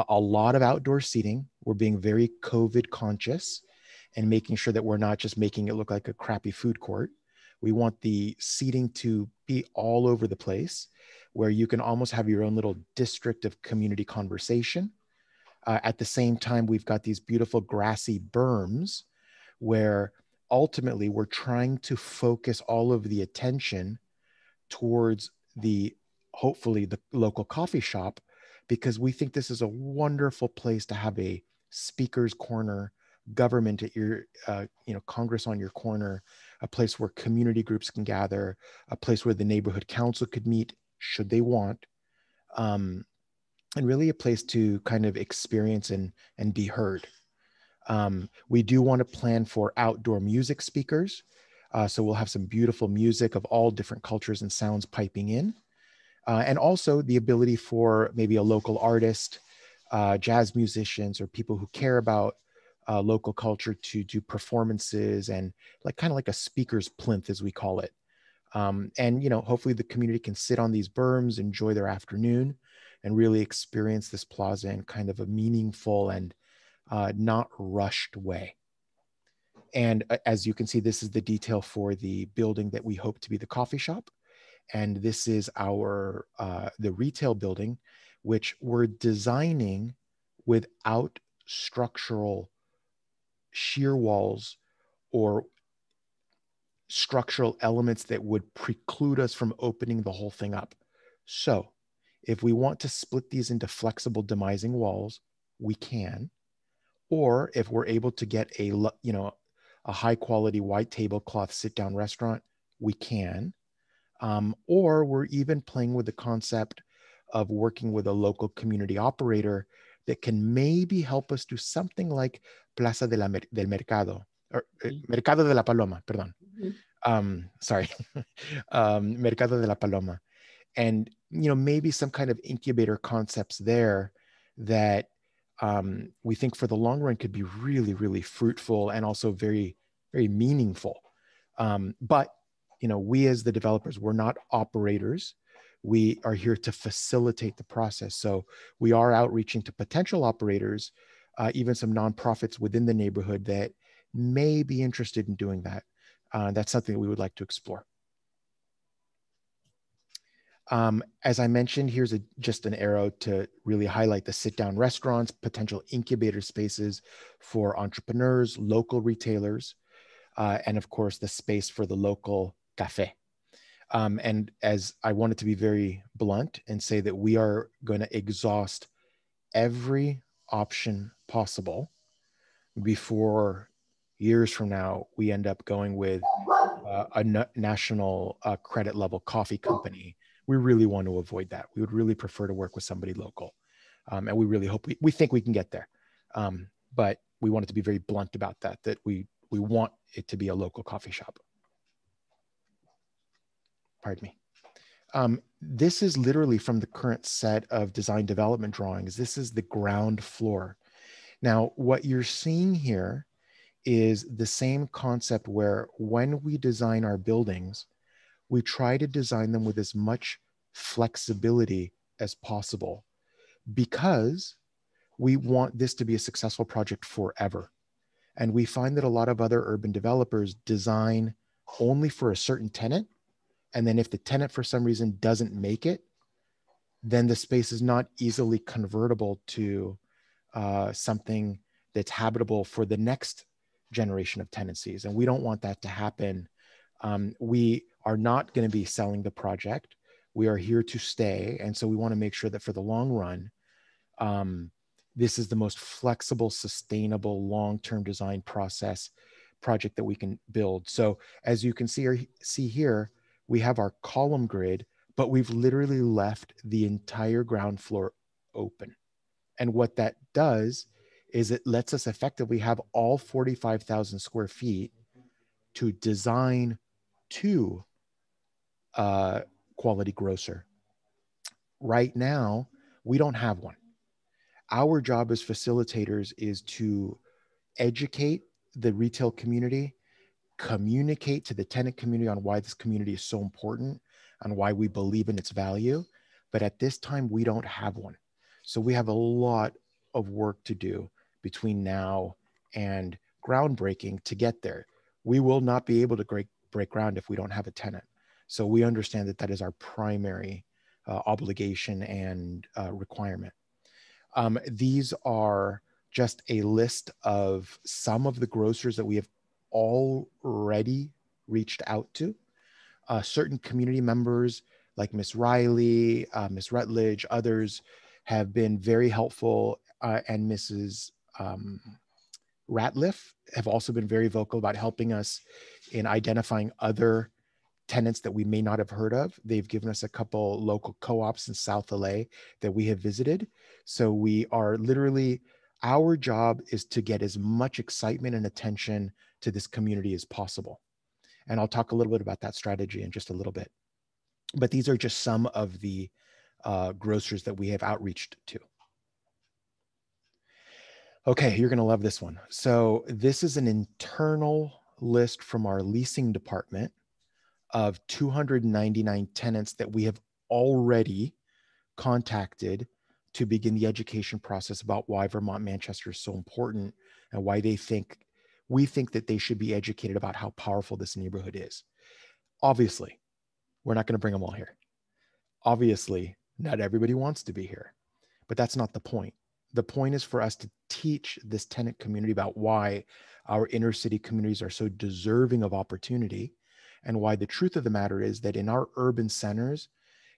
A lot of outdoor seating. We're being very COVID conscious and making sure that we're not just making it look like a crappy food court. We want the seating to be all over the place, where you can almost have your own little district of community conversation. At the same time, we've got these beautiful grassy berms where ultimately we're trying to focus all of the attention towards hopefully the local coffee shop, because we think this is a wonderful place to have a speaker's corner, government at your, Congress on your corner, a place where community groups can gather, a place where the neighborhood council could meet should they want, and really a place to kind of experience and be heard. We do want to plan for outdoor music speakers. So we'll have some beautiful music of all different cultures and sounds piping in. And also the ability for maybe a local artist, jazz musicians, or people who care about local culture to do performances and kind of like a speaker's plinth, as we call it. And, hopefully the community can sit on these berms, enjoy their afternoon, and really experience this plaza in kind of a meaningful and not rushed way. And as you can see, this is the detail for the building that we hope to be the coffee shop. And this is our, the retail building, which we're designing without structural shear walls or structural elements that would preclude us from opening the whole thing up. So if we want to split these into flexible demising walls, we can. Or if we're able to get a high quality white tablecloth sit down restaurant, we can. Or we're even playing with the concept of working with a local community operator that can maybe help us do something like Plaza del Mercado, or Mercado de la Paloma, perdón. Mercado de la Paloma. And, maybe some kind of incubator concepts there that we think for the long run could be really, really fruitful and also very, very meaningful. But, we as the developers, we're not operators. We are here to facilitate the process. So we are outreaching to potential operators, even some nonprofits within the neighborhood that may be interested in doing that. That's something that we would like to explore. As I mentioned, here's just an arrow to really highlight the sit-down restaurants, potential incubator spaces for entrepreneurs, local retailers, and of course, the space for the local cafe. And as I wanted to be very blunt and say that we are going to exhaust every option possible before years from now, we end up going with a national credit level coffee company. We really want to avoid that. We would really prefer to work with somebody local. And we really hope, we think we can get there. But we wanted to be very blunt about that we We want it to be a local coffee shop. Pardon me. This is literally from the current set of design development drawings. This is the ground floor. Now, what you're seeing here is the same concept where when we design our buildings, we try to design them with as much flexibility as possible because we want this to be a successful project forever. And we find that a lot of other urban developers design only for a certain tenant. And then if the tenant for some reason doesn't make it, then the space is not easily convertible to something that's habitable for the next generation of tenancies. And we don't want that to happen. We are not going to be selling the project. We are here to stay. And so we want to make sure that for the long run, this is the most flexible, sustainable, long-term design project that we can build. So as you can see here, we have our column grid, but we've literally left the entire ground floor open. And what that does is it lets us effectively have all 45,000 square feet to design to quality grocer. Right now, we don't have one. Our job as facilitators is to educate the retail community, communicate to the tenant community on why this community is so important and why we believe in its value. But at this time, we don't have one. So we have a lot of work to do between now and groundbreaking to get there. We will not be able to break ground if we don't have a tenant. So we understand that that is our primary obligation and requirement. These are just a list of some of the grocers that we have already reached out to. Certain community members like Miss Riley, Miss Rutledge, others have been very helpful, and Mrs. Ratliff have also been very vocal about helping us in identifying other tenants that we may not have heard of. They've given us a couple local co-ops in South LA that we have visited. So we are literally, our job is to get as much excitement and attention to this community as possible. And I'll talk a little bit about that strategy in just a little bit. But these are just some of the grocers that we have outreached to. Okay, you're gonna love this one. So this is an internal list from our leasing department of 299 tenants that we have already contacted to begin the education process about why Vermont Manchester is so important and why we think that they should be educated about how powerful this neighborhood is. Obviously, we're not going to bring them all here. Obviously, not everybody wants to be here, but that's not the point. The point is for us to teach this tenant community about why our inner city communities are so deserving of opportunity, and why the truth of the matter is that in our urban centers,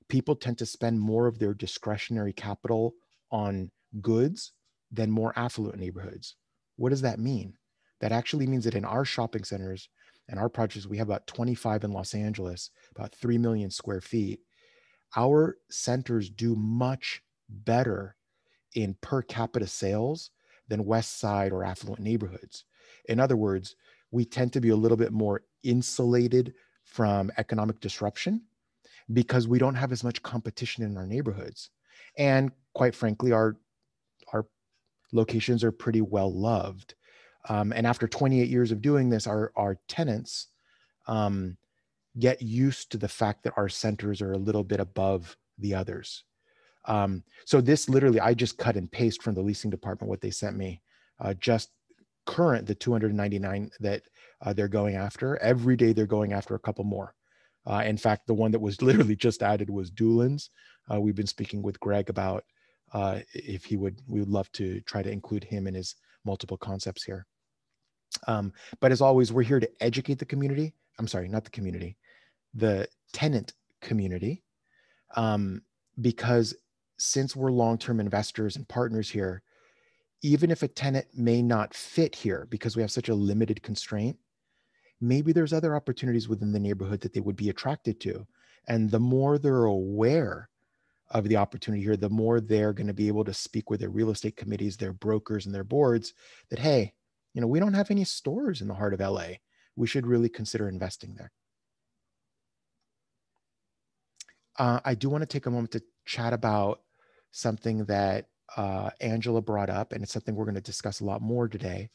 people tend to spend more of their discretionary capital on goods than more affluent neighborhoods. What does that mean? That actually means that in our shopping centers and our projects, we have about 25 in Los Angeles, about 3 million square feet. Our centers do much better in per capita sales than West Side or affluent neighborhoods. In other words, we tend to be a little bit more insulated from economic disruption because we don't have as much competition in our neighborhoods. And quite frankly, our locations are pretty well loved. And after 28 years of doing this, our tenants get used to the fact that our centers are a little bit above the others. So this literally, I just cut and paste from the leasing department what they sent me, just current, the 299 that they're going after. Every day they're going after a couple more. In fact, the one that was literally just added was Doolin's. We've been speaking with Greg about if we would love to try to include him in his multiple concepts here. But as always, we're here to educate the community. I'm sorry, not the community, the tenant community. Because since we're long-term investors and partners here, even if a tenant may not fit here because we have such a limited constraint, maybe there's other opportunities within the neighborhood that they would be attracted to. And the more they're aware of the opportunity here, the more they're going to be able to speak with their real estate committees, their brokers, and their boards that, hey, You know, we don't have any stores in the heart of LA. We should really consider investing there. I do want to take a moment to chat about something that Angela brought up, and it's something we're going to discuss a lot more today.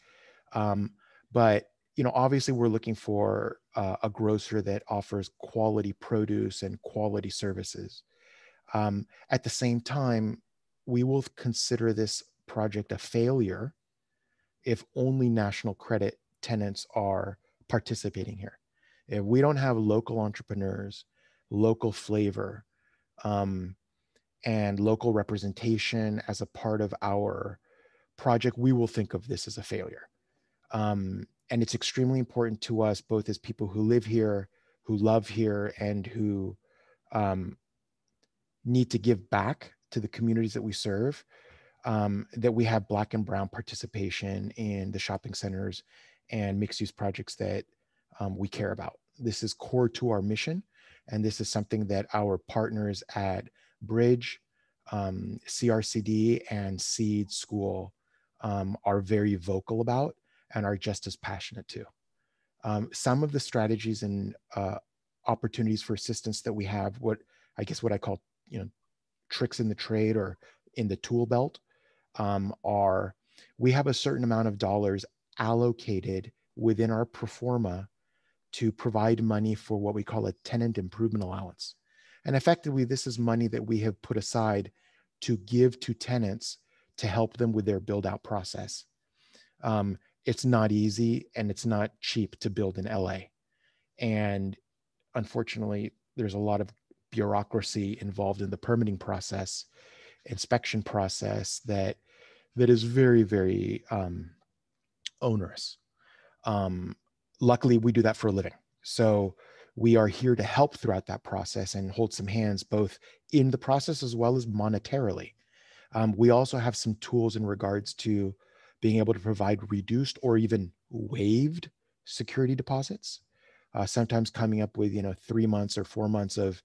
But you know, obviously, we're looking for a grocer that offers quality produce and quality services. At the same time, we will consider this project a failure if only national credit tenants are participating here. If we don't have local entrepreneurs, local flavor, and local representation as a part of our project, we will think of this as a failure. And it's extremely important to us, both as people who live here, who love here, and who need to give back to the communities that we serve, that we have Black and Brown participation in the shopping centers and mixed use projects that we care about. This is core to our mission. And this is something that our partners at Bridge, CRCD, and Seed School are very vocal about and are just as passionate too. Some of the strategies and opportunities for assistance that we have, what I call, you know, tricks in the trade or in the tool belt, are we have a certain amount of dollars allocated within our pro forma to provide money for what we call a tenant improvement allowance. And effectively, this is money that we have put aside to give to tenants to help them with their build out process. It's not easy and it's not cheap to build in LA. And unfortunately, there's a lot of bureaucracy involved in the permitting process, inspection process that is very, very onerous. Luckily, we do that for a living. So we are here to help throughout that process and hold some hands, both in the process as well as monetarily. We also have some tools in regards to being able to provide reduced or even waived security deposits. Sometimes coming up with, 3 months or 4 months of,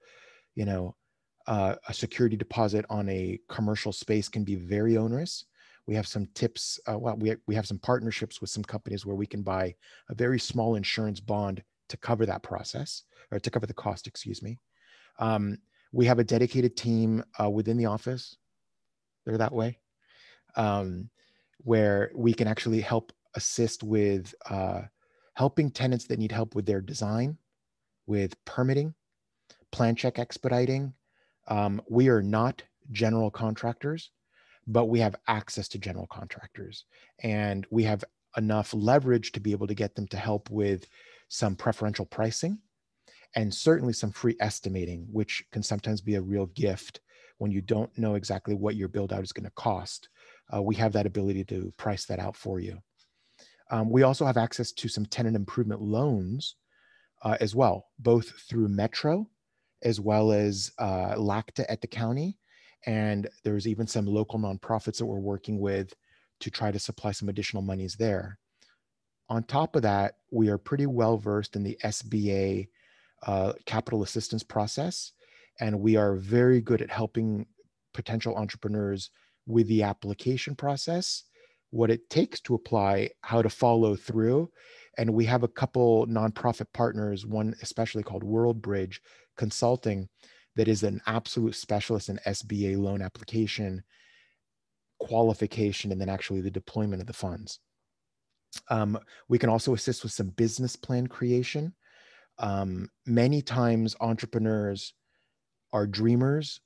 a security deposit on a commercial space can be very onerous. We have some tips. We have some partnerships with some companies where we can buy a very small insurance bond to cover that process, or to cover the cost, excuse me. We have a dedicated team within the office. They're that way, where we can actually help assist with helping tenants that need help with their design, with permitting, plan check expediting. We are not general contractors, but we have access to general contractors, and we have enough leverage to be able to get them to help with some preferential pricing and certainly some free estimating, which can sometimes be a real gift when you don't know exactly what your build out is going to cost. We have that ability to price that out for you. We also have access to some tenant improvement loans as well, both through Metro as well as LACTA at the county. And there's even some local nonprofits that we're working with to try to supply some additional monies there. On top of that, we are pretty well versed in the SBA capital assistance process, and we are very good at helping potential entrepreneurs with the application process, what it takes to apply, how to follow through. And we have a couple nonprofit partners, one especially called World Bridge Consulting, that is an absolute specialist in SBA loan application, qualification, and then actually the deployment of the funds. We can also assist with some business plan creation. Many times entrepreneurs are dreamers,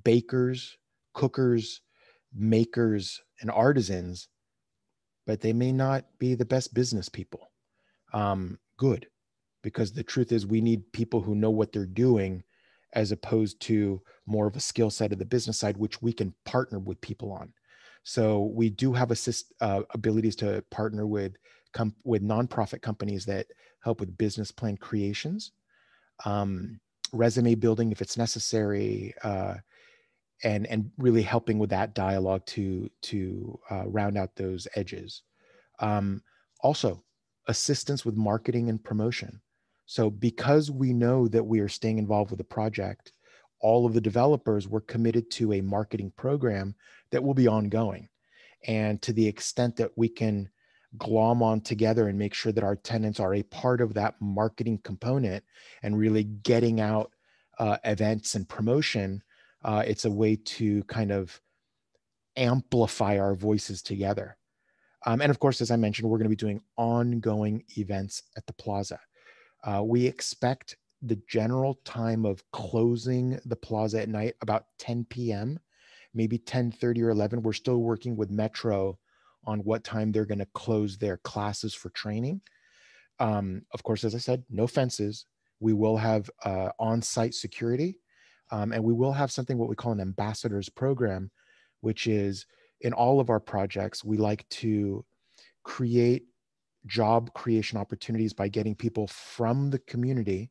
bakers, cookers, makers, and artisans, but they may not be the best business people. Good, because the truth is we need people who know what they're doing, as opposed to more of a skill set of the business side, which we can partner with people on. So we do have abilities to partner with nonprofit companies that help with business plan creations, resume building if it's necessary, and really helping with that dialogue to round out those edges. Also, assistance with marketing and promotion. So because we know that we are staying involved with the project, all of the developers were committed to a marketing program that will be ongoing. And to the extent that we can glom on together and make sure that our tenants are a part of that marketing component and really getting out events and promotion, it's a way to kind of amplify our voices together. And of course, as I mentioned, we're going to be doing ongoing events at the Plaza. We expect the general time of closing the Plaza at night about 10 p.m., maybe 10:30 or 11. We're still working with Metro on what time they're going to close their classes for training. Of course, as I said, no fences. We will have on-site security, and we will have something what we call an ambassadors program, which is in all of our projects, we like to create job creation opportunities by getting people from the community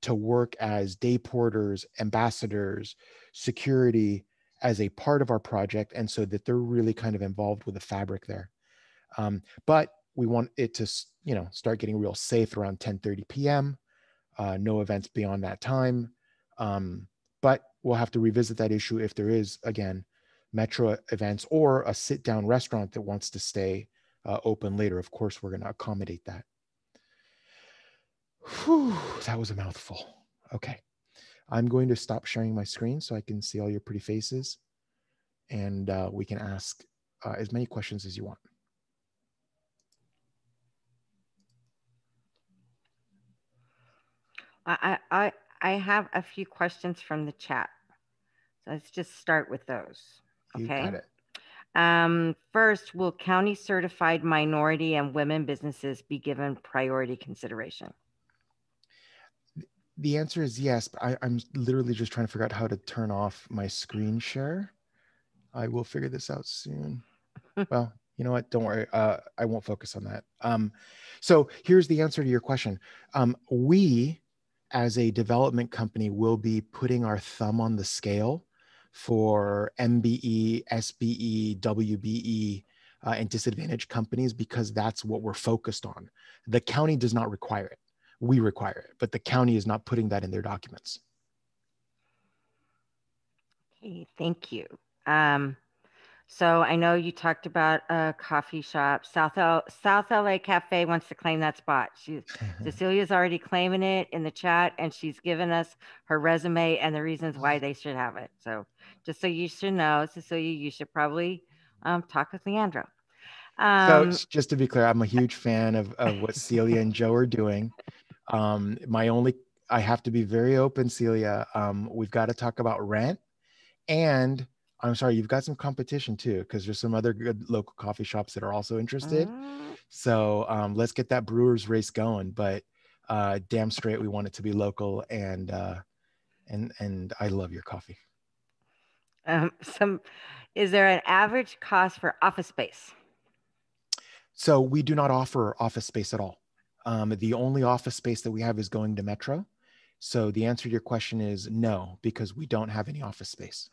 to work as day porters, ambassadors, security as a part of our project, and so that they're really kind of involved with the fabric there. But we want it to, start getting real safe around 10:30 p.m. No events beyond that time. But we'll have to revisit that issue if there is, again, Metro events or a sit-down restaurant that wants to stay open later. Of course, we're going to accommodate that. Whew, that was a mouthful. Okay. I'm going to stop sharing my screen so I can see all your pretty faces, and we can ask as many questions as you want. I have a few questions from the chat. So let's just start with those. Okay. You got it. First, will county certified minority and women businesses be given priority consideration? The answer is yes, but I'm literally just trying to figure out how to turn off my screen share. I will figure this out soon. Well, you know what? Don't worry. I won't focus on that. So here's the answer to your question. We, as a development company, will be putting our thumb on the scale for MBE, SBE, WBE, and disadvantaged companies, because that's what we're focused on. The county does not require it. We require it, but the county is not putting that in their documents. Okay, thank you. So I know you talked about a coffee shop. South LA Cafe wants to claim that spot. Cecilia's already claiming it in the chat, and she's given us her resume and the reasons why they should have it. So just so you should know, Cecilia, you should probably talk with Leandro. So just to be clear, I'm a huge fan of what Celia and Joe are doing. I have to be very open, Celia. We've got to talk about rent, and I'm sorry, you've got some competition too, because there's some other good local coffee shops that are also interested. So let's get that brewers race going. But damn straight, we want it to be local, and I love your coffee. Is there an average cost for office space? So we do not offer office space at all. The only office space that we have is going to Metro. So the answer to your question is no, because we don't have any office space.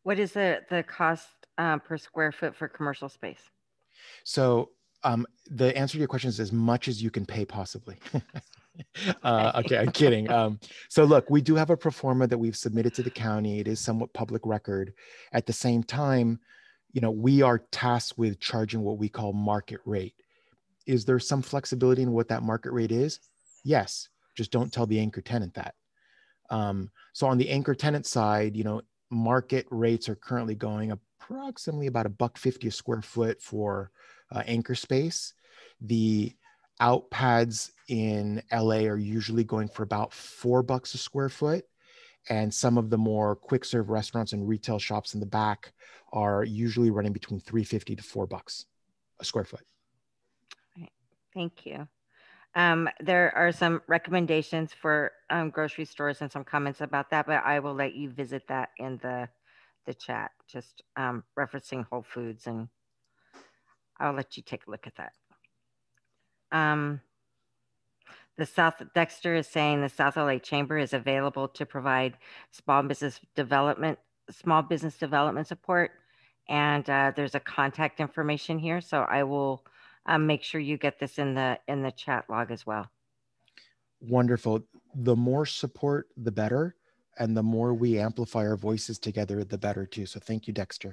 What is the cost per square foot for commercial space? So the answer to your question is as much as you can pay possibly. Okay, I'm kidding. So look, we do have a pro forma that we've submitted to the county. It is somewhat public record. At the same time, we are tasked with charging what we call market rate. Is there some flexibility in what that market rate is? Yes, just don't tell the anchor tenant that. So on the anchor tenant side, market rates are currently going approximately about $1.50 a square foot for anchor space. The out pads in LA are usually going for about $4 a square foot. And some of the more quick serve restaurants and retail shops in the back are usually running between $3.50 to $4 a square foot. Thank you. There are some recommendations for grocery stores and some comments about that, but I will let you visit that in the chat, just referencing Whole Foods, and I'll let you take a look at that. Dexter is saying the South LA Chamber is available to provide small business development support, and there's a contact information here, so I will make sure you get this in the chat log as well. Wonderful. The more support, the better, and the more we amplify our voices together, the better too. So thank you, Dexter.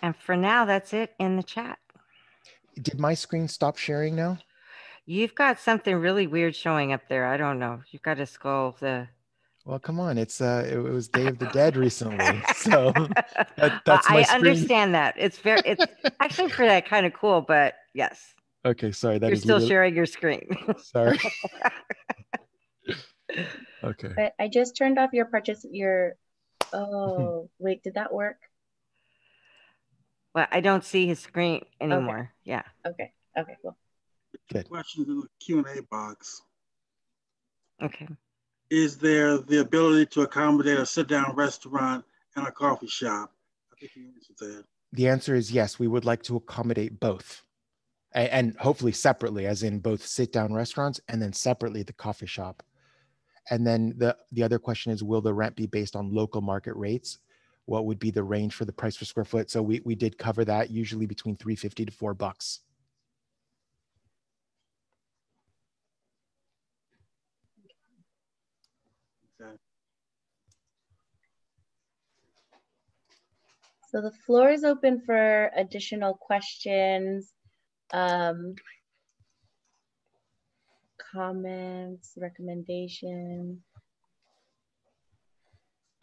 And for now, that's it in the chat. Did my screen stop sharing now? You've got something really weird showing up there. I don't know. You've got to scroll the. Well, come on. It was Day of the Dead recently. So that's Well, my I screen. understand that. It's actually for that kind of cool, but yes. Okay, sorry. You're still sharing your screen. Sorry. Okay. But I just turned off oh, wait, did that work? Well, I don't see his screen anymore. Okay. Yeah. Okay, cool. Good. Questions in the Q&A box. Okay. Is there the ability to accommodate a sit-down restaurant and a coffee shop? I think you answered that. The answer is yes. We would like to accommodate both, and hopefully separately, as in both sit-down restaurants and then separately the coffee shop. And then the other question is, will the rent be based on local market rates? What would be the range for the price per square foot? So we did cover that, usually between $3.50 to $4. Okay. So the floor is open for additional questions, comments, recommendations.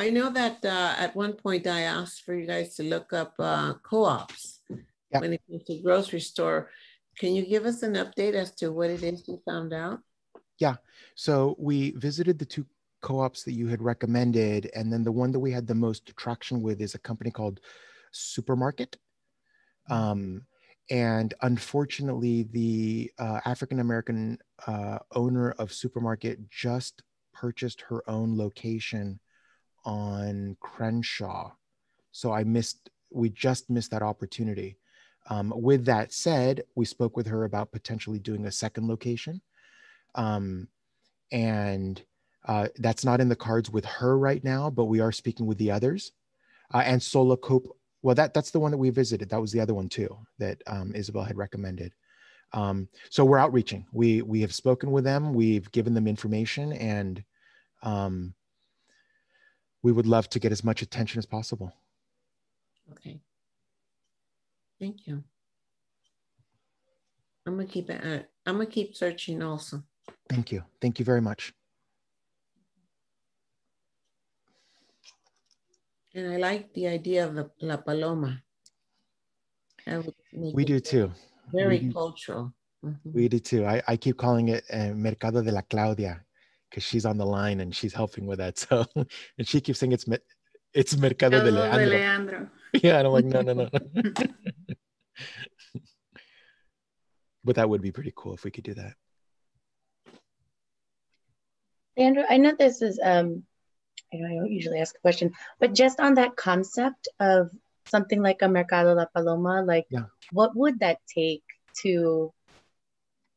I know that at one point I asked for you guys to look up co-ops when it comes to grocery store. Can you give us an update as to what it is you found out? Yeah. So we visited the two co-ops that you had recommended. And then the one that we had the most traction with is a company called Supermarket. And unfortunately, the African-American owner of Supermarket just purchased her own location on Crenshaw. So we just missed that opportunity. With that said, we spoke with her about potentially doing a second location. And that's not in the cards with her right now, but we are speaking with the others. And Sola Cope, well, that's the one that we visited. That was the other one too, that Isabel had recommended. So we're outreaching. We have spoken with them. We've given them information, and we would love to get as much attention as possible. Okay. Thank you. I'm gonna keep searching also. Thank you. Thank you very much. And I like the idea of the La Paloma. We do too. Very cultural. We do too. I keep calling it Mercado de la Claudia because she's on the line and she's helping with that. So, and she keeps saying it's Mercado de Leandro. Yeah, and I'm like, no. But that would be pretty cool if we could do that. Leandro, I know this is, I don't usually ask a question, but just on that concept of something like a Mercado La Paloma, like what would that take to,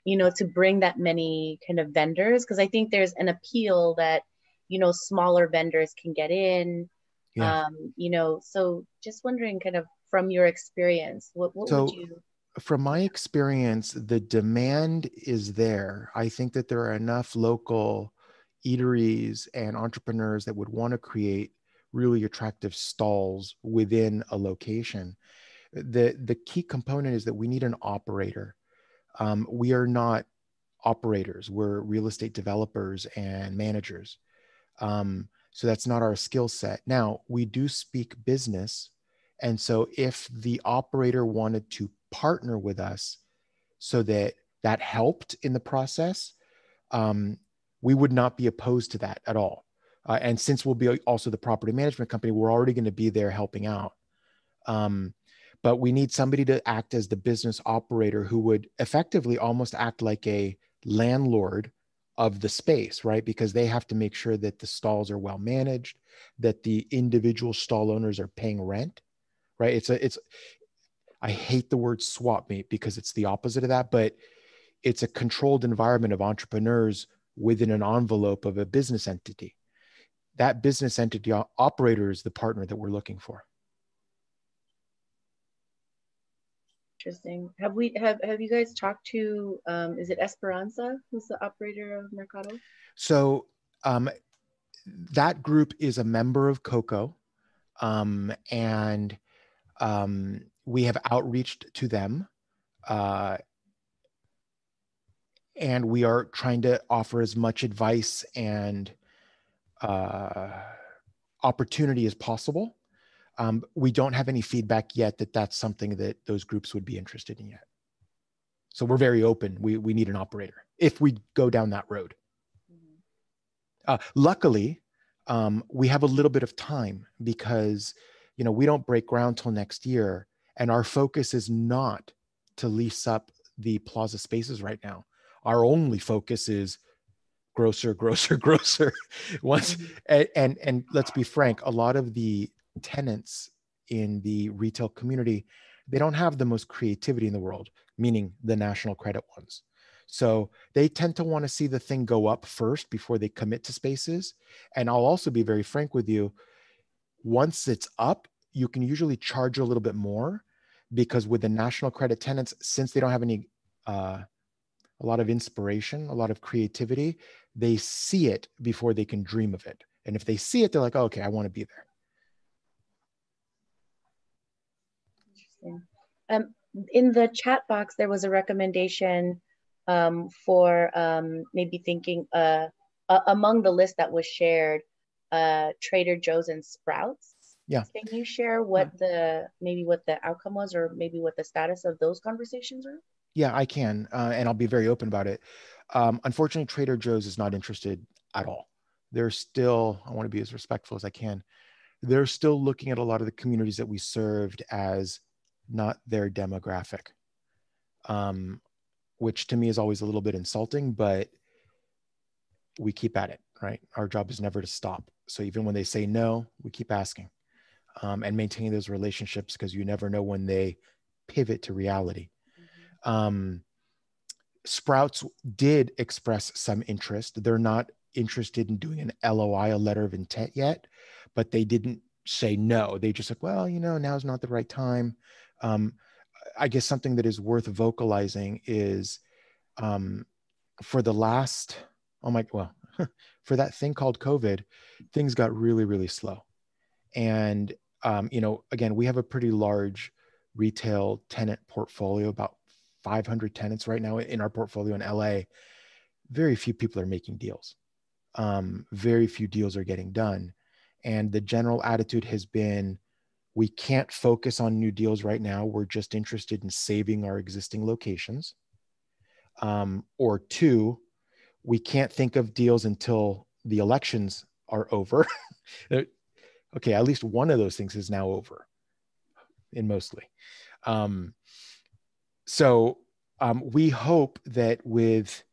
to bring that many kind of vendors? Because I think there's an appeal that, smaller vendors can get in, so just wondering kind of from your experience, what would you? From my experience, the demand is there. I think that there are enough local eateries and entrepreneurs that would want to create really attractive stalls within a location. The key component is that we need an operator. We are not operators. We're real estate developers and managers. So that's not our skill set. Now, we do speak business. And so if the operator wanted to partner with us so that helped in the process, we would not be opposed to that at all. And since we'll be also the property management company, we're already going to be there helping out. But we need somebody to act as the business operator who would effectively almost act like a landlord of the space, right? Because they have to make sure that the stalls are well managed, that the individual stall owners are paying rent, right? I hate the word swap meet because it's the opposite of that, but it's a controlled environment of entrepreneurs within an envelope of a business entity. That business entity operator is the partner that we're looking for. Interesting. Have you guys talked to, is it Esperanza, who's the operator of Mercado? So that group is a member of COCO, and We have outreached to them, and we are trying to offer as much advice and opportunity as possible. We don't have any feedback yet that that's something that those groups would be interested in yet. So we're very open. We need an operator if we go down that road. Luckily, we have a little bit of time because, you know, we don't break ground till next year, and our focus is not to lease up the Plaza spaces right now. Our only focus is grosser. Once, and let's be frank, a lot of the tenants in the retail community, they don't have the most creativity in the world, meaning the national credit ones. So they tend to want to see the thing go up first before they commit to spaces. And I'll also be very frank with you, once it's up, you can usually charge a little bit more, because with the national credit tenants, since they don't have any, a lot of inspiration, a lot of creativity, they see it before they can dream of it. And if they see it, they're like, oh, okay, I want to be there. Interesting. In the chat box, there was a recommendation for maybe thinking among the list that was shared, Trader Joe's and Sprouts. Yeah. Can you share what maybe what the outcome was, or maybe what the status of those conversations are? Yeah, I can, and I'll be very open about it. Unfortunately, Trader Joe's is not interested at all. They're still, I want to be as respectful as I can. They're still looking at a lot of the communities that we served as not their demographic, which to me is always a little bit insulting, but we keep at it, right? Our job is never to stop. So even when they say no, we keep asking, and maintaining those relationships, because you never know when they pivot to reality. Sprouts did express some interest. They're not interested in doing an LOI, a letter of intent yet, but they didn't say no. They just said, well, you know, now's not the right time. I guess something that is worth vocalizing is for the last, for that thing called COVID, things got really, really slow. And, you know, again, we have a pretty large retail tenant portfolio, about 500 tenants right now in our portfolio in LA. Very few people are making deals. Very few deals are getting done. And the general attitude has been, we can't focus on new deals right now. We're just interested in saving our existing locations. Or two, we can't think of deals until the elections are over. Okay, at least one of those things is now over, in mostly. So we hope that with,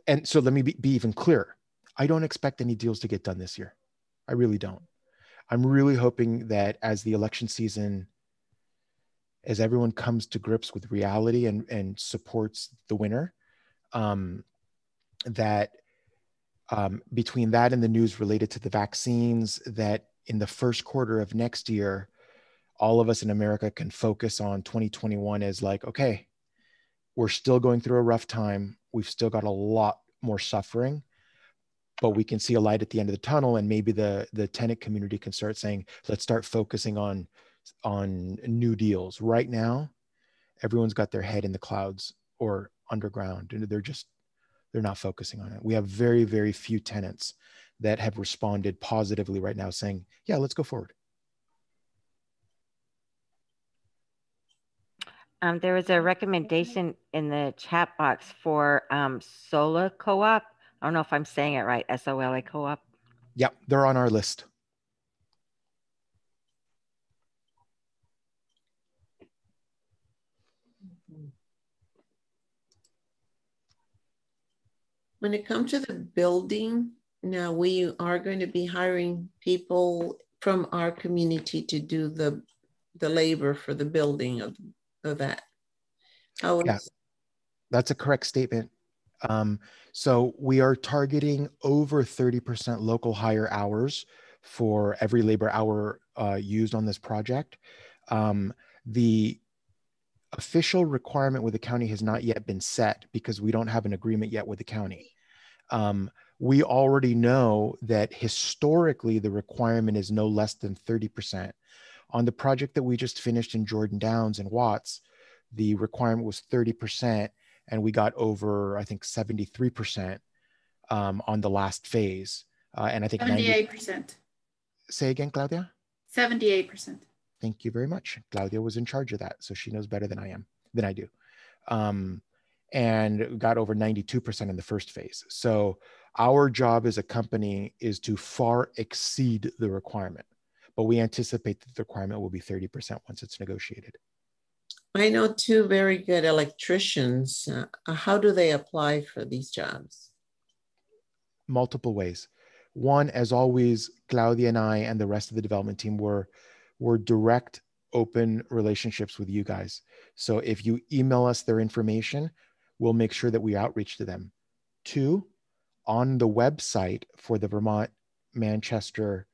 and so let me be even clearer. I don't expect any deals to get done this year. I really don't. I'm really hoping that as the election season, as everyone comes to grips with reality and supports the winner, that between that and the news related to the vaccines, that in the first quarter of next year, all of us in America can focus on 2021 as like, okay, we're still going through a rough time. We've still got a lot more suffering, but we can see a light at the end of the tunnel, and maybe the tenant community can start saying, let's start focusing on new deals. Right now, everyone's got their head in the clouds or underground, and they're not focusing on it. We have very, very few tenants that have responded positively right now saying, yeah, let's go forward. There was a recommendation in the chat box for Sola Co-op. I don't know if I'm saying it right, SOLA Co-op. Yeah, they're on our list. When it comes to the building, now we are going to be hiring people from our community to do the labor for the building of that. Yeah, that's a correct statement. So we are targeting over 30% local hire hours for every labor hour used on this project. The official requirement with the county has not yet been set because we don't have an agreement yet with the county. We already know that historically the requirement is no less than 30% On the project that we just finished in Jordan Downs and Watts, the requirement was 30%, and we got over, I think, 73% on the last phase. And I think 78%. Say again, Claudia? 78%. Thank you very much. Claudia was in charge of that, so she knows better than I do. And got over 92% in the first phase. So our job as a company is to far exceed the requirement, but we anticipate that the requirement will be 30% once it's negotiated. I know two very good electricians. How do they apply for these jobs? Multiple ways. One, as always, Claudia and I and the rest of the development team were direct, open relationships with you guys. So if you email us their information, we'll make sure that we outreach to them. Two, on the website for the Vermont Manchester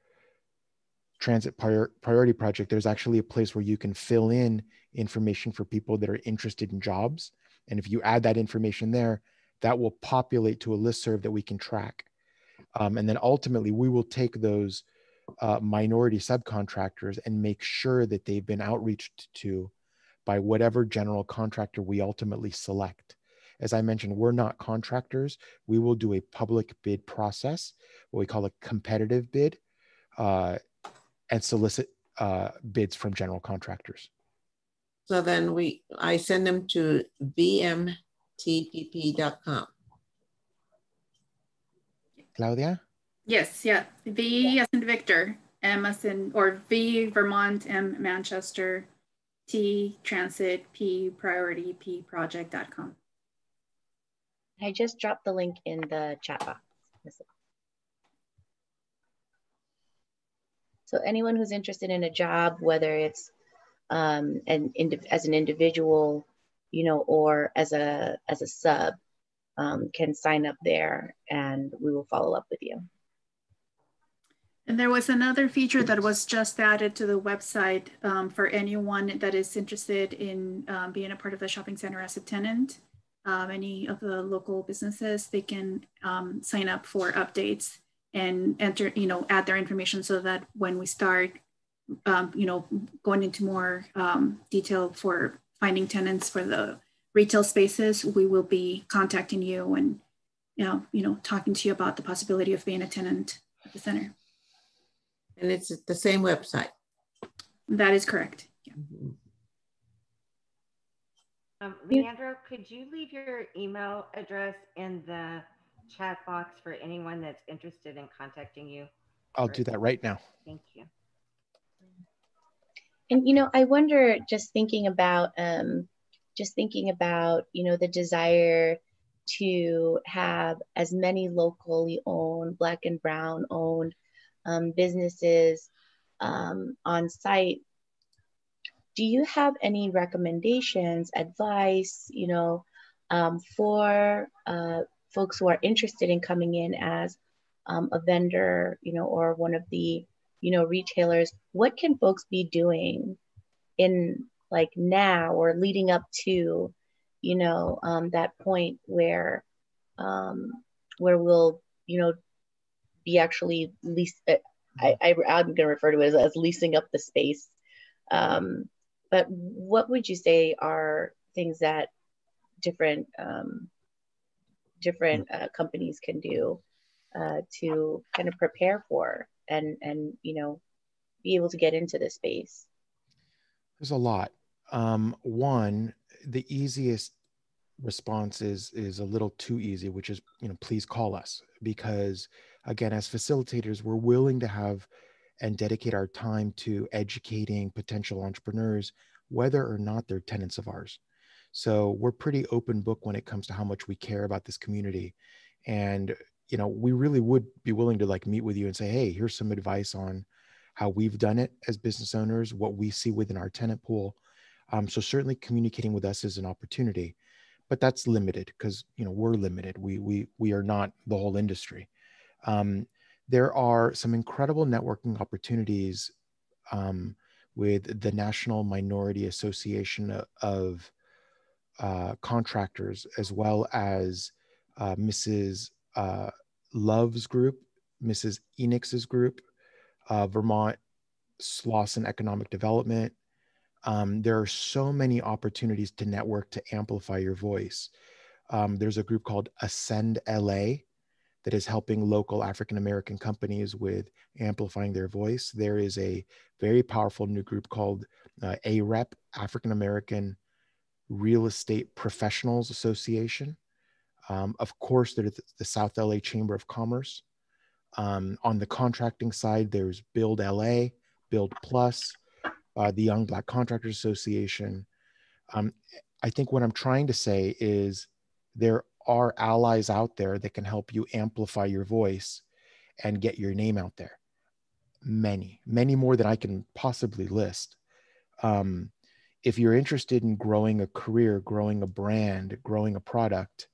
Transit Priority Project, there's actually a place where you can fill in information for people that are interested in jobs. And if you add that information there, that will populate to a listserv that we can track. And then ultimately, we will take those minority subcontractors and make sure that they've been outreached to by whatever general contractor we ultimately select. As I mentioned, we're not contractors. We will do a public bid process, what we call a competitive bid, and solicit bids from general contractors. So then I send them to vmtpp.com. Claudia? Yes, yeah. V as in Victor, M as in, or V Vermont, M Manchester, T Transit, P Priority, P Project.com. I just dropped the link in the chat box. So anyone who's interested in a job, whether it's as an individual, or as a sub, can sign up there, and we will follow up with you. And there was another feature that was just added to the website for anyone that is interested in being a part of the shopping center as a tenant. Any of the local businesses, they can sign up for updates and enter, add their information so that when we start, going into more detail for finding tenants for the retail spaces, we will be contacting you and, talking to you about the possibility of being a tenant at the center. And it's the same website. That is correct. Yeah. Leandro, could you leave your email address in the chat box for anyone that's interested in contacting you? I'll do that right now. Thank you. And, I wonder, just thinking about, the desire to have as many locally owned, Black and Brown owned businesses on site. Do you have any recommendations, advice, for folks who are interested in coming in as a vendor, or one of the, retailers? What can folks be doing in now or leading up to, that point where we'll, be actually I'm going to refer to it as leasing up the space. But what would you say are things that different companies can do to kind of prepare for and be able to get into this space? There's a lot. One, the easiest response is a little too easy, which is, please call us, because again, as facilitators, we're willing to have and dedicate our time to educating potential entrepreneurs, whether or not they're tenants of ours. So we're pretty open book when it comes to how much we care about this community. And, we really would be willing to meet with you and say, hey, here's some advice on how we've done it as business owners, what we see within our tenant pool. So certainly communicating with us is an opportunity, but that's limited because, we're limited. We are not the whole industry. There are some incredible networking opportunities with the National Minority Association of Contractors, as well as Mrs. Love's group, Mrs. Enix's group, Vermont Slauson Economic Development. There are so many opportunities to network to amplify your voice. There's a group called Ascend LA that is helping local African-American companies with amplifying their voice. There is a very powerful new group called AREP, African-American Real Estate Professionals Association. Of course, there's the South LA Chamber of Commerce. On the contracting side, there's Build LA, Build Plus, the Young Black Contractors Association. I think what I'm trying to say is there are allies out there that can help you amplify your voice and get your name out there. Many, many more than I can possibly list. If you're interested in growing a career, growing a brand, growing a product,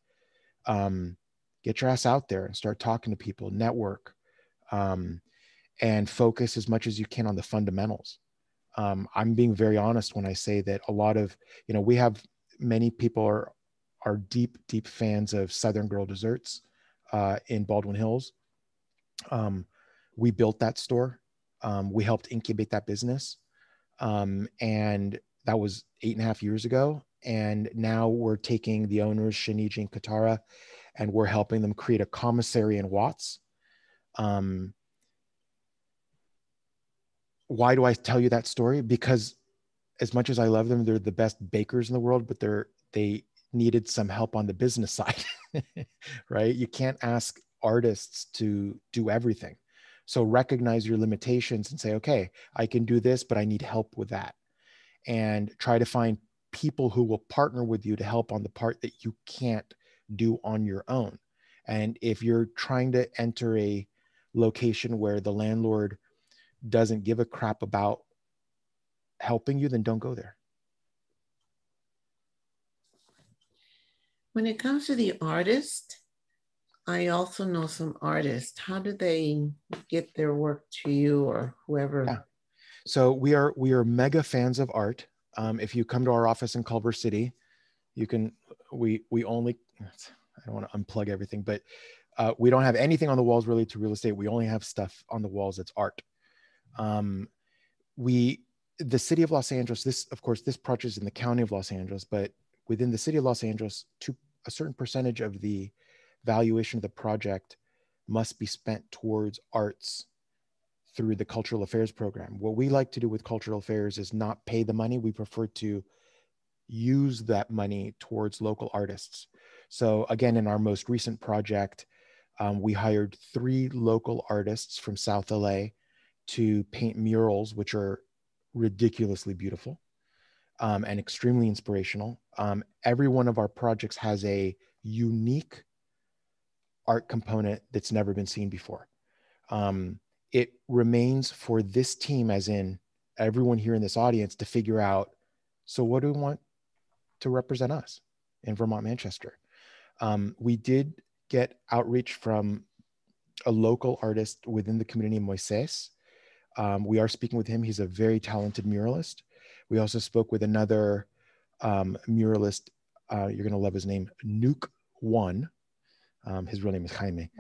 get your ass out there and start talking to people, network, and focus as much as you can on the fundamentals. I'm being very honest when I say that a lot of, we have many people are deep, deep fans of Southern Girl Desserts in Baldwin Hills. We built that store. We helped incubate that business. And that was 8.5 years ago. And now we're taking the owners, Shaniji and Katara, and we're helping them create a commissary in Watts. Why do I tell you that story? Because as much as I love them, they're the best bakers in the world, but they needed some help on the business side, right? You can't ask artists to do everything. So recognize your limitations and say, okay, I can do this, but I need help with that. And try to find people who will partner with you to help on the part that you can't do on your own. And if you're trying to enter a location where the landlord doesn't give a crap about helping you, then don't go there. When it comes to the artist, I also know some artists. How do they get their work to you or whoever? Yeah. So we are mega fans of art. If you come to our office in Culver City, you can, we only, I don't want to unplug everything, but we don't have anything on the walls related to real estate. We only have stuff on the walls that's art. The city of Los Angeles, this project is in the county of Los Angeles, but within the city of Los Angeles, to a certain percentage of the valuation of the project must be spent towards arts through the cultural affairs program. What we like to do with cultural affairs is not pay the money. We prefer to use that money towards local artists. So again, in our most recent project, we hired 3 local artists from South LA to paint murals, which are ridiculously beautiful and extremely inspirational. Every one of our projects has a unique art component that's never been seen before. It remains for this team, as in everyone here in this audience, to figure out, so what do we want to represent us in Vermont Manchester? We did get outreach from a local artist within the community, Moises. We are speaking with him. He's a very talented muralist. We also spoke with another muralist. You're going to love his name, Nuke One. His real name is Jaime,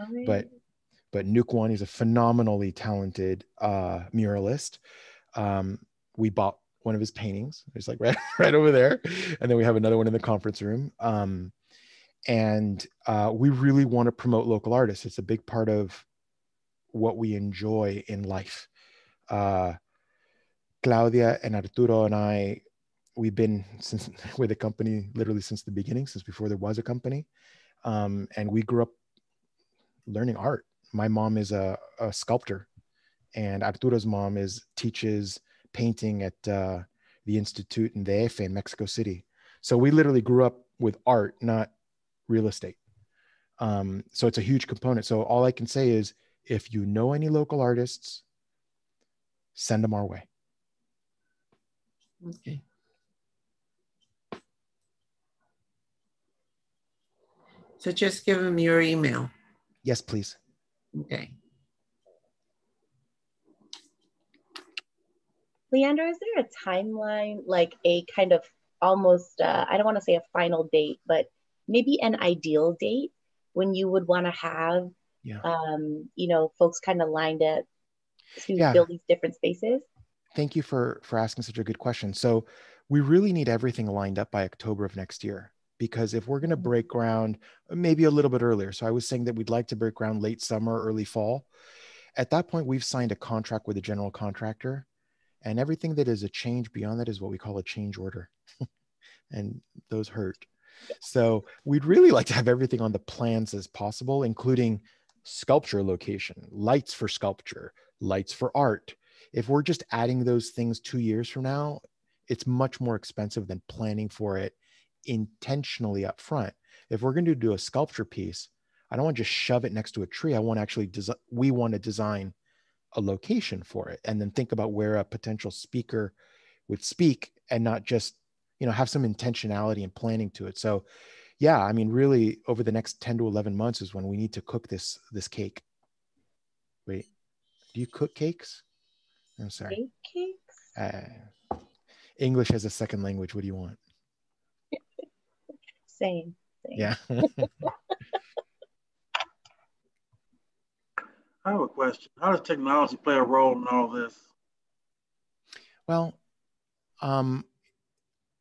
but Nuke One is a phenomenally talented muralist. We bought one of his paintings. It's like right over there. And then we have another one in the conference room. And we really want to promote local artists. It's a big part of what we enjoy in life. Claudia and Arturo and I, we've been with the company literally since the beginning, since before there was a company. And we grew up learning art. My mom is a sculptor, and Arturo's mom teaches painting at the Institute in DF in Mexico City. So we literally grew up with art, not real estate. So it's a huge component. So all I can say is, if you know any local artists, send them our way. Okay. So just give them your email. Yes, please. Okay. Leandro, is there a timeline, like a kind of almost, I don't want to say a final date, but maybe an ideal date when you would want to have, folks kind of lined up to build these different spaces? thank you for asking such a good question. So we really need everything lined up by October of next year, because if we're going to break ground maybe a little bit earlier, so I was saying that we'd like to break ground late summer, early fall. At that point, we've signed a contract with a general contractor, and everything that is a change beyond that is what we call a change order. And those hurt. So we'd really like to have everything on the plans as possible, including sculpture location, lights for sculpture, lights for art. If we're just adding those things 2 years from now, it's much more expensive than planning for it intentionally up front. If we're going to do a sculpture piece, I don't want to just shove it next to a tree. I want to actually we want to design a location for it, and then think about where a potential speaker would speak, and not just, you know, have some intentionality and planning to it. So yeah, I mean, really over the next 10 to 11 months is when we need to cook this cake. Wait, do you cook cakes? I'm sorry. Cakes? English as a second language. What do you want? Same. Yeah. I have a question. How does technology play a role in all this? Well,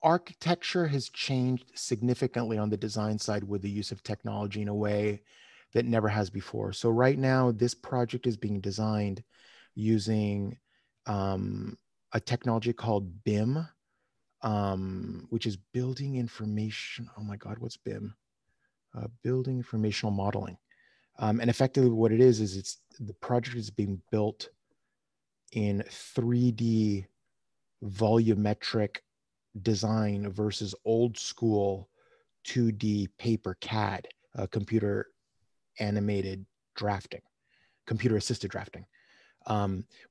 architecture has changed significantly on the design side with the use of technology in a way that never has before. So right now, this project is being designed using a technology called BIM, which is building information. Oh my God, what's BIM? Building informational modeling. And effectively what it is it's the project is being built in 3D volumetric design versus old school 2D paper CAD, computer animated drafting, computer assisted drafting,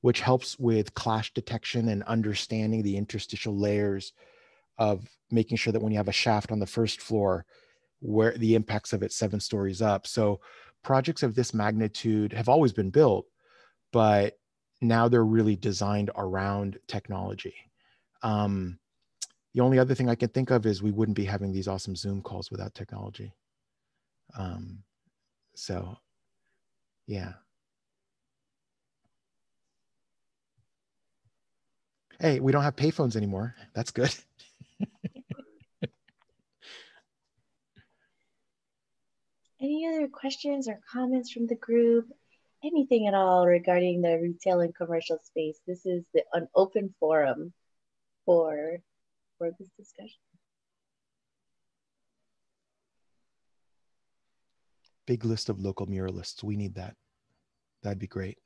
which helps with clash detection and understanding the interstitial layers of making sure that when you have a shaft on the first floor, where the impacts of it 7 stories up. So projects of this magnitude have always been built, but now they're really designed around technology. The only other thing I can think of is we wouldn't be having these awesome Zoom calls without technology. So yeah. Hey, we don't have payphones anymore. That's good. Any other questions or comments from the group? Anything at all regarding the retail and commercial space? This is an open forum for this discussion. Big list of local muralists. We need that. That'd be great.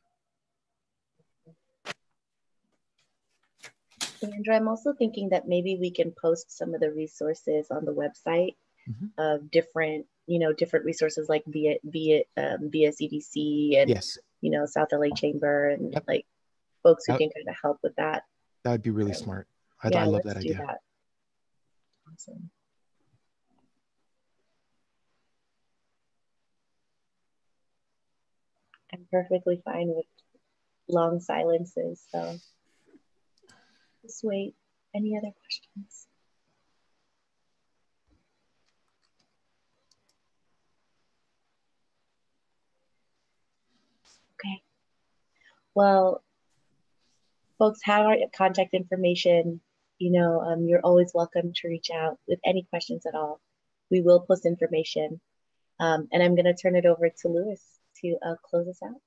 Andrew, I'm also thinking that maybe we can post some of the resources on the website of different, different resources like via CDC and, yes, South LA Chamber and like folks who can kind of help with that. That would be really smart. I love that idea. That. Awesome. I'm perfectly fine with long silences, so just wait. Any other questions? Okay. Well, folks have our contact information. You're always welcome to reach out with any questions at all. We will post information. And I'm going to turn it over to Louis to close us out.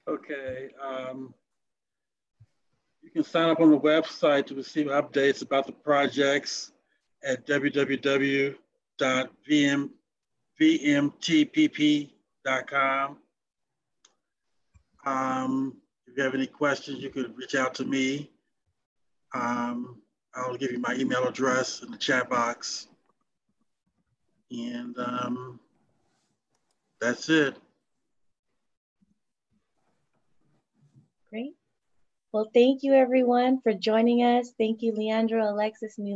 Okay. You can sign up on the website to receive updates about the projects at www.vmtpp.com. If you have any questions, you could reach out to me. I'll give you my email address in the chat box. And that's it. Great. Well, thank you everyone for joining us. Thank you, Leandro, Alexis, and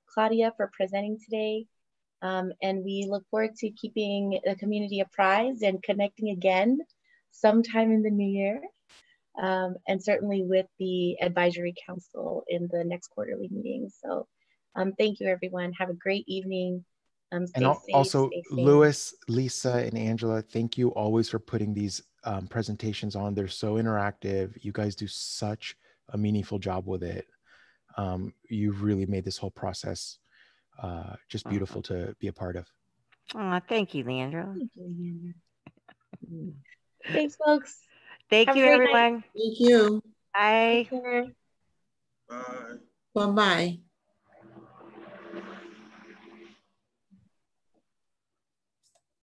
Claudia for presenting today. And we look forward to keeping the community apprised and connecting again sometime in the new year. And certainly with the advisory council in the next quarterly meeting. So thank you everyone. Have a great evening. And also, Louis, Lisa, and Angela, thank you always for putting these presentations on. They're so interactive. You guys do such a meaningful job with it. You've really made this whole process just beautiful to be a part of. Oh, thank you, Leandro. Thank you, Leandro. Thanks, folks. Thank Have a you, great everyone. night. Thank you. Bye. Take care. Bye. Bye-bye.